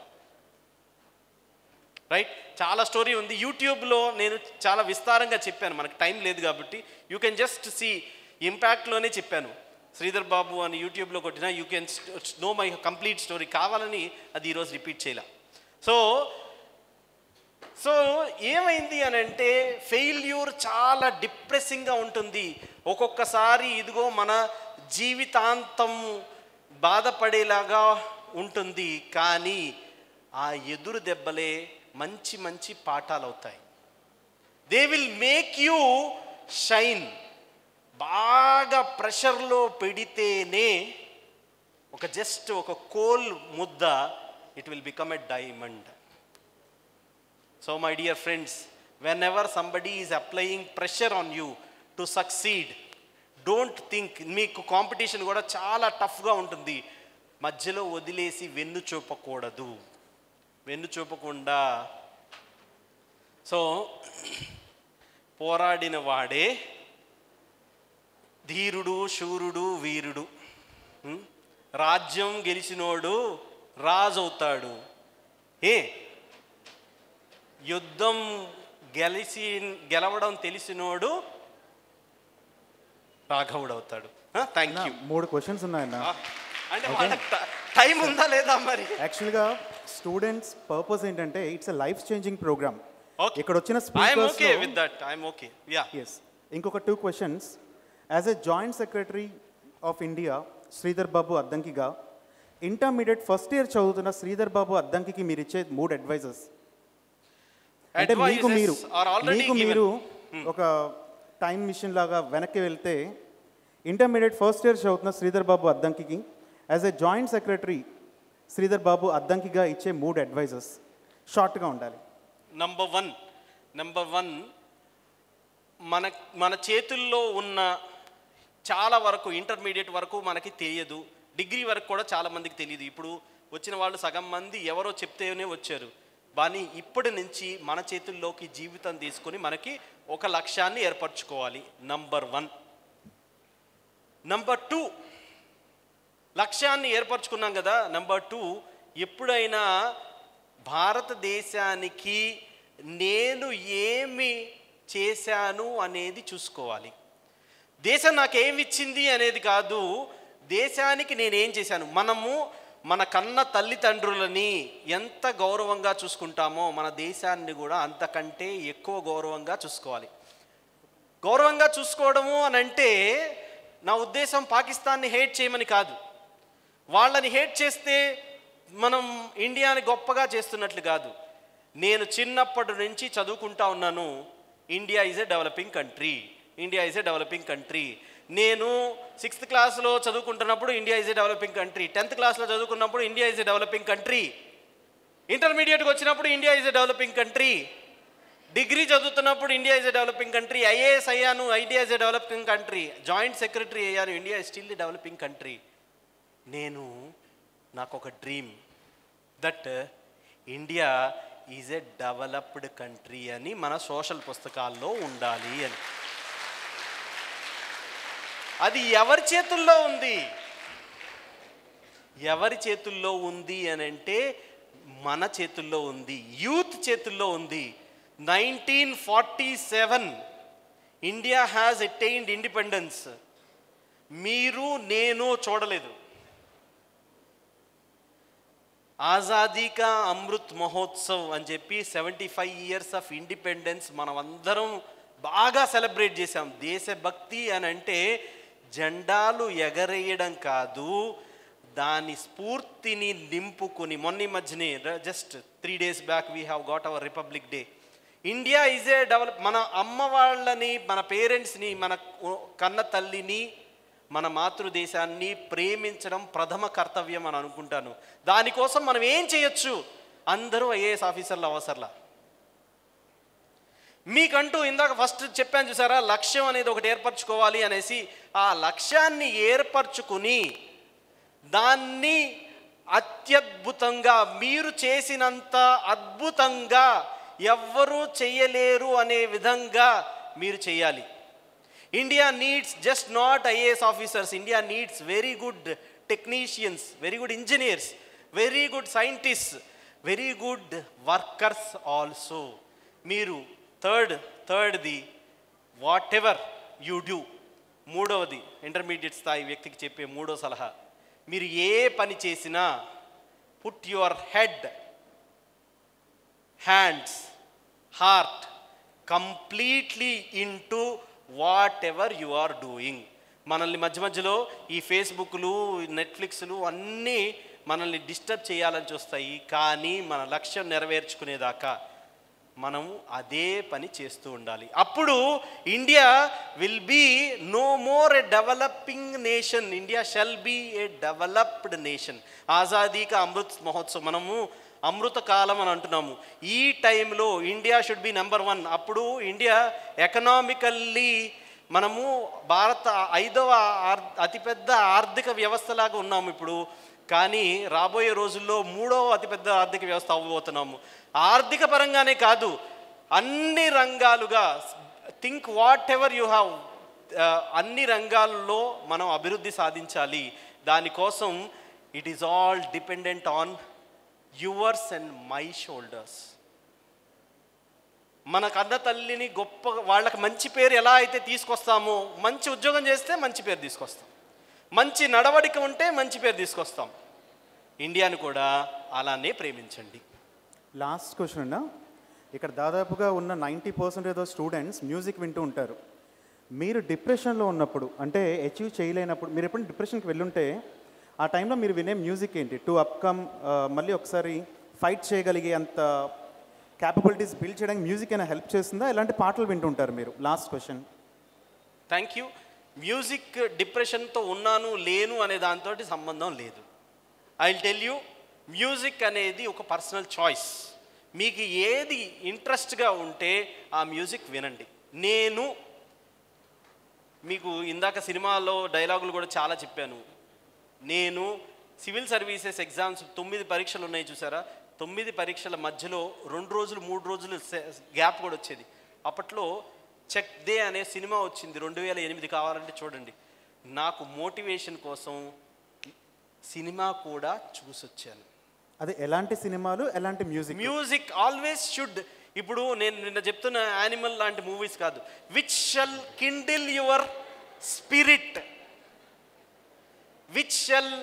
రైట్, చాలా స్టోరీ ఉంది యూట్యూబ్లో, నేను చాలా విస్తారంగా చెప్పాను, మనకు టైం లేదు కాబట్టి యూ కెన్ జస్ట్ సీ ఇంపాక్ట్లోనే చెప్పాను. శ్రీధర్ బాబు అని యూట్యూబ్లో కొట్టినా you can know my complete story. కావాలని అది ఈరోజు రిపీట్ చేయలే. సో ఏమైంది అని అంటే ఫెయిల్యూర్ చాలా డిప్రెసింగ్గా ఉంటుంది. ఒక్కొక్కసారి ఇదిగో మన జీవితాంతం బాధపడేలాగా ఉంటుంది. కానీ ఆ ఎదురు దెబ్బలే మంచి మంచి పాఠాలు అవుతాయి. They will make you shine. బాగా ప్రెషర్లో పెడితేనే జస్ట్ ఒక కోల్ ముద్ద, it will become a diamond. So my dear friends, when ever somebody is applying pressure on you to succeed, don't think, మీకు కాంపిటీషన్ కూడా చాలా టఫ్గా ఉంటుంది, మధ్యలో వదిలేసి వెన్ను చూపకూడదు. వెన్ను చూపకుండా పోరాడిన వాడే ధీరుడు, శూరుడు, వీరుడు. రాజ్యం గెలిచినోడు రాజు అవుతాడు. యుద్ధం గెలవడం తెలిసినోడు రాఘవుడు అవుతాడు. Thank you. 3 క్వశ్చన్స్ ఉన్నాయన్న. అంటే టైం ఉందా లేదా మరి? యాక్చువల్గా స్టూడెంట్స్ పర్పస్ ఏంటంటే it's a life changing programme. ఇక్కడ వచ్చిన స్పీకర్స్. ఇంకొక 2 questions. As a joint secretary of India Sridhar Babu అద్దంకిగా, ఇంటర్మీడియట్ ఫస్ట్ ఇయర్ చదువుతున్న శ్రీధర్ బాబు అద్దంకి మీరు ఇచ్చే 3 అడ్వైజెస్. అంటే మీకు మీరు ఒక టైం మిషన్ లాగా వెనక్కి వెళ్తే, ఇంటర్మీడియట్ ఫస్ట్ ఇయర్ చదువుతున్న Sridhar Babu Addanki as a joint secretary Sridhar Babu అద్దంకిగా ఇచ్చే 3 అడ్వైజెస్ షార్ట్గా ఉండాలి. నంబర్ వన్ మన చేతుల్లో ఉన్న చాలా వరకు, ఇంటర్మీడియట్ వరకు మనకి తెలియదు, డిగ్రీ వరకు కూడా చాలామందికి తెలియదు. ఇప్పుడు వచ్చిన వాళ్ళు సగం మంది ఎవరో చెప్తేనే వచ్చారు. కానీ ఇప్పటి నుంచి మన చేతుల్లోకి జీవితం తీసుకొని మనకి ఒక లక్ష్యాన్ని ఏర్పరచుకోవాలి. నంబర్ 1. నంబర్ 2, లక్ష్యాన్ని ఏర్పరచుకున్నాం కదా. నంబర్ 2, ఎప్పుడైనా భారతదేశానికి నేను ఏమి చేశాను అనేది చూసుకోవాలి. దేశం నాకేమి ఇచ్చింది అనేది కాదు, దేశానికి నేనేం చేశాను. మనము మన కన్న తల్లిదండ్రులని ఎంత గౌరవంగా చూసుకుంటామో మన దేశాన్ని కూడా అంతకంటే ఎక్కువ గౌరవంగా చూసుకోవాలి. గౌరవంగా చూసుకోవడము అని అంటే నా ఉద్దేశం పాకిస్తాన్ని హేట్ చేయమని కాదు. వాళ్ళని హేట్ చేస్తే మనం ఇండియాని గొప్పగా చేస్తున్నట్లు కాదు. నేను చిన్నప్పటి నుంచి చదువుకుంటా ఉన్నాను, India is a developing country, India is a developing country. నేను 6th క్లాస్లో చదువుకుంటున్నప్పుడు India is a developing country, 10th క్లాస్లో చదువుకున్నప్పుడు India is a developing country, ఇంటర్మీడియట్కి వచ్చినప్పుడు India is a developing country, degree చదువుతున్నప్పుడు India is a developing country, IAS అయ్యాను, India is a developing country, joint secretary అయ్యాను, India is still a developing country. నాకు ఒక dream that India is a developed country అని మన social పుస్తకాల్లో ఉండాలి అని. అది ఎవరి చేతుల్లో ఉంది? ఎవరి చేతుల్లో ఉంది అని అంటే మన చేతుల్లో ఉంది, యూత్ చేతుల్లో ఉంది. 1947 ఇండియా హ్యాస్ అటైన్డ్ ఇండిపెండెన్స్. మీరు నేను చూడలేదు. ఆజాదీ కా అమృత్ మహోత్సవ్ అని చెప్పి 75 years ఆఫ్ ఇండిపెండెన్స్ మనం అందరం బాగా సెలబ్రేట్ చేసాం. దేశభక్తి అని అంటే జెండాలు ఎగరేయడం కాదు, దాని స్ఫూర్తిని నింపుకొని, మొన్న మధ్యనే just 3 days back we have got our republic day. India is a మన అమ్మ వాళ్ళని, మన పేరెంట్స్ని, మన కన్న తల్లిని, మన మాతృదేశాన్ని ప్రేమించడం ప్రథమ కర్తవ్యం అని అనుకుంటాను. దానికోసం మనం ఏం చేయొచ్చు? అందరూ ఐఏఎస్ ఆఫీసర్లు అవసరంలా. మీకంటూ ఇందాక ఫస్ట్ చెప్పాను చూసారా, లక్ష్యం అనేది ఒకటి ఏర్పరచుకోవాలి అనేసి. ఆ లక్ష్యాన్ని ఏర్పరచుకుని దాన్ని అత్యద్భుతంగా, మీరు చేసినంత అద్భుతంగా ఎవ్వరూ చేయలేరు అనే విధంగా మీరు చేయాలి. India needs just not IAS officers, India needs very good technicians, very good engineers, very good scientist, very good workers also. మీరు థర్డ్ది వాట్ ఎవర్ యూ డూ. మూడవది ఇంటర్మీడియట్ స్థాయి వ్యక్తికి చెప్పే మూడో సలహా, మీరు ఏ పని చేసినా put your head, hands, heart completely into whatever you are doing. మనల్ని మధ్య మధ్యలో ఈ ఫేస్బుక్లు, నెట్ఫ్లిక్స్లు అన్నీ మనల్ని డిస్టర్బ్ చేయాలని చూస్తాయి, కానీ మన లక్ష్యం నెరవేర్చుకునేదాకా మనము అదే పని చేస్తూ ఉండాలి. అప్పుడు India will be no more a developing nation, India shall be a developed nation. Azadi Ka Amrit Mahotsav, మనము అమృత కాలం అని అంటున్నాము. ఈ టైంలో ఇండియా షుడ్ బి నెంబర్ 1. అప్పుడు ఇండియా ఎకనామికల్లీ మనము భారత 5వ అతిపెద్ద ఆర్థిక వ్యవస్థలాగా ఉన్నాము ఇప్పుడు, కానీ రాబోయే రోజుల్లో 3వ అతిపెద్ద ఆర్థిక వ్యవస్థ అవ్వబోతున్నాము. ఆర్థిక పరంగానే కాదు, అన్ని రంగాలుగా think whatever you have, అన్ని రంగాల్లో మనం అభివృద్ధి సాధించాలి. దానికోసం it is all dependent on yours and my shoulders. మన కన్న తల్లిని గొప్ప వాళ్ళకి మంచి పేరు ఎలా అయితే తీసుకొస్తామో, మంచి ఉద్యోగం చేస్తే మంచి పేరు తీసుకొస్తాం, మంచి నడవడిక ఉంటే మంచి పేరు తీసుకొస్తాం. ఇండియాను కూడా అలానే ప్రేమించండి. లాస్ట్ క్వశ్చన్ అన్న, ఇక్కడ దాదాపుగా ఉన్న 90% స్టూడెంట్స్ మ్యూజిక్ వింటూ ఉంటారు. మీరు డిప్రెషన్లో ఉన్నప్పుడు, అంటే అచీవ్ చేయలేనప్పుడు, మీరు ఎప్పుడు డిప్రెషన్కి వెళ్ళుంటే ఆ టైంలో మీరు వినే మ్యూజిక్ ఏంటి? టు అప్కమ్ మళ్ళీ ఒకసారి ఫైట్ చేయగలిగే అంత క్యాపబిలిటీస్ బిల్డ్ చేయడానికి మ్యూజిక్ అయినా హెల్ప్ చేస్తుందా? ఎలాంటి పాటలు వింటుంటారు మీరు? Last question. Thank you. Music డిప్రెషన్తో ఉన్నాను లేను అనే దాంతో సంబంధం లేదు. I will tell you, music అనేది ఒక పర్సనల్ చాయిస్. మీకు ఏది ఇంట్రెస్ట్గా ఉంటే ఆ మ్యూజిక్ వినండి. నేను మీకు ఇందాక సినిమాలో డైలాగులు కూడా చాలా చెప్పాను. నేను సివిల్ సర్వీసెస్ ఎగ్జామ్స్ 9 పరీక్షలు ఉన్నాయి చూసారా, 9 పరీక్షల మధ్యలో 2 రోజులు 3 రోజులు గ్యాప్ కూడా వచ్చేది. అప్పట్లో చెక్ డే అనే సినిమా వచ్చింది 2008, కావాలంటే చూడండి. నాకు మోటివేషన్ కోసం సినిమా కూడా చూసొచ్చాను. అదే ఎలాంటి సినిమాలు, ఎలాంటి మ్యూజిక్? Music always should. ఇప్పుడు నేను నిన్న చెప్తున్న యానిమల్ లాంటి మూవీస్ కాదు, which shall Kindle your spirit, which shall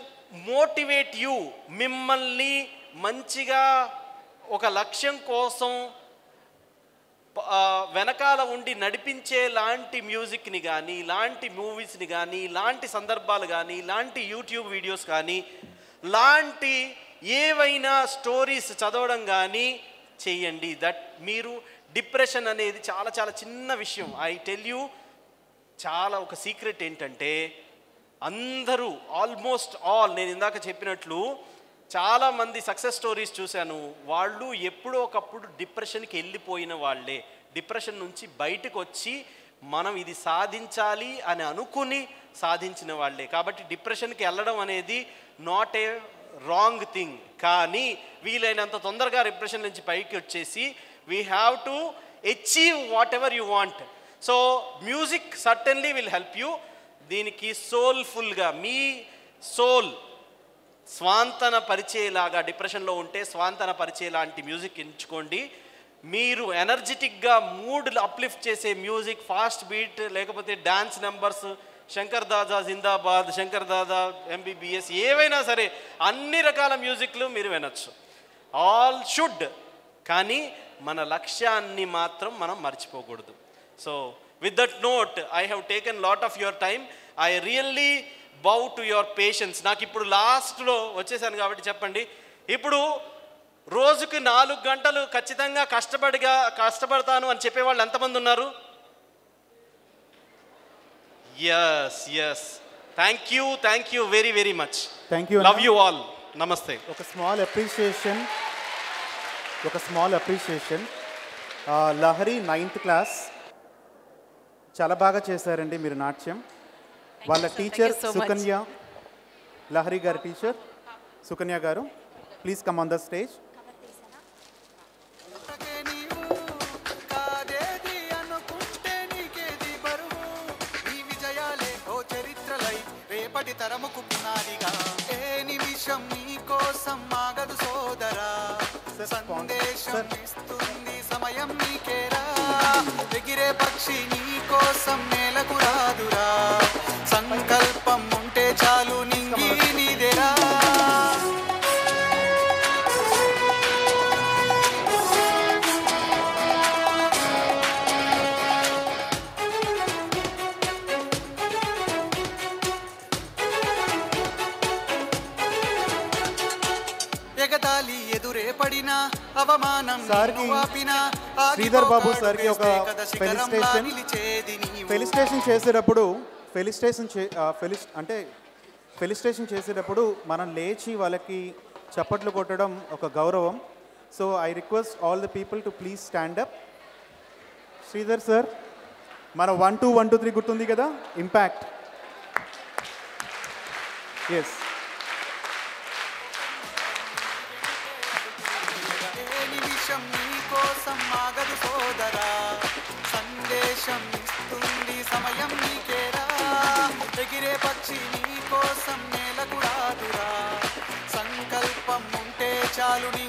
motivate you, మిమ్మల్ని మంచిగా ఒక లక్ష్యం కోసం వెనకాల ఉండి నడిపించే లాంటి మ్యూజిక్ని కానీ, ఇలాంటి మూవీస్ని కానీ, ఇలాంటి సందర్భాలు కానీ, ఇలాంటి యూట్యూబ్ వీడియోస్ కానీ, లాంటి ఏవైనా స్టోరీస్ చదవడం కానీ చేయండి. దట్ మీరు డిప్రెషన్ అనేది చాలా చాలా చిన్న విషయం. ఐ టెల్ యూ, చాలా ఒక సీక్రెట్ ఏంటంటే, అందరూ ఆల్మోస్ట్ ఆల్ నేను ఇందాక చెప్పినట్లు చాలామంది సక్సెస్ స్టోరీస్ చూశాను, వాళ్ళు ఎప్పుడో ఒకప్పుడు డిప్రెషన్కి వెళ్ళిపోయిన వాళ్ళే. డిప్రెషన్ నుంచి బయటకు వచ్చి మనం ఇది సాధించాలి అని అనుకుని సాధించిన వాళ్ళే. కాబట్టి డిప్రెషన్కి వెళ్ళడం అనేది నాట్ ఏ రాంగ్ థింగ్. కానీ వీలైనంత తొందరగా డిప్రెషన్ నుంచి పైకి వచ్చేసి we have to achieve what ever you want. So music certainly will help you. దీనికి సోల్ఫుల్గా మీ సోల్ స్వాంతన పరిచేలాగా, డిప్రెషన్లో ఉంటే స్వాంతన పరిచే లాంటి మ్యూజిక్ ఎంచుకోండి. మీరు ఎనర్జెటిక్గా మూడ్ అప్లిఫ్ట్ చేసే మ్యూజిక్, ఫాస్ట్ బీట్, లేకపోతే డ్యాన్స్ నెంబర్స్, శంకర్ దాదా జిందాబాద్, శంకర్ దాదా MBBS, ఏవైనా సరే అన్ని రకాల మ్యూజిక్లు మీరు వినొచ్చు. All should. కానీ మన లక్ష్యాన్ని మాత్రం మనం మర్చిపోకూడదు. So with that note, I have taken lot of your time. I really bow to your patience. నాకు ఇప్పుడు లాస్ట్లో వచ్చేసాను కాబట్టి చెప్పండి, ఇప్పుడు రోజుకి 4 గంటలు ఖచ్చితంగా కష్టపడతాను అని చెప్పేవాళ్ళు ఎంతమంది ఉన్నారు? Yes yes. Thank you very very much. Thank you. Love you all. నమస్తే. ఒక small appreciation. Lahari 9th class చాలా బాగా చేశారండి మీరు నాట్యం. వాళ్ళ టీచర్ సుకన్య, లహరి గారి టీచర్ సుకన్య గారు, please come on the stage. తరముకు పునాదిగా సందేశం ఇస్తుంది సమయం నీకేరా ఎగిరే పక్షి నీ కోసం నేలకు రాదురా సంకల్పం ఉంటే చాలు నింగి నీదేరా ఎగతాళి ఎదురే పడినా అవమానం సార్కి శ్రీధర్ బాబు సార్కి ఒక ఫెలిస్టేషన్ చేసేటప్పుడు మనం లేచి వాళ్ళకి చప్పట్లు కొట్టడం ఒక గౌరవం. So I request all the people to please stand up. Sridhar sir, మన 1 2 1 2 3 గుర్తుంది కదా, ఇంపాక్ట్. ఎస్, కోసం ఆగదు సోదరా సందేశం ఇస్తుంది సమయం నీకేరా ఎగిరే పక్షి నీ కోసం నేలకు రాదురా సంకల్పం ఉంటే చాలు నీ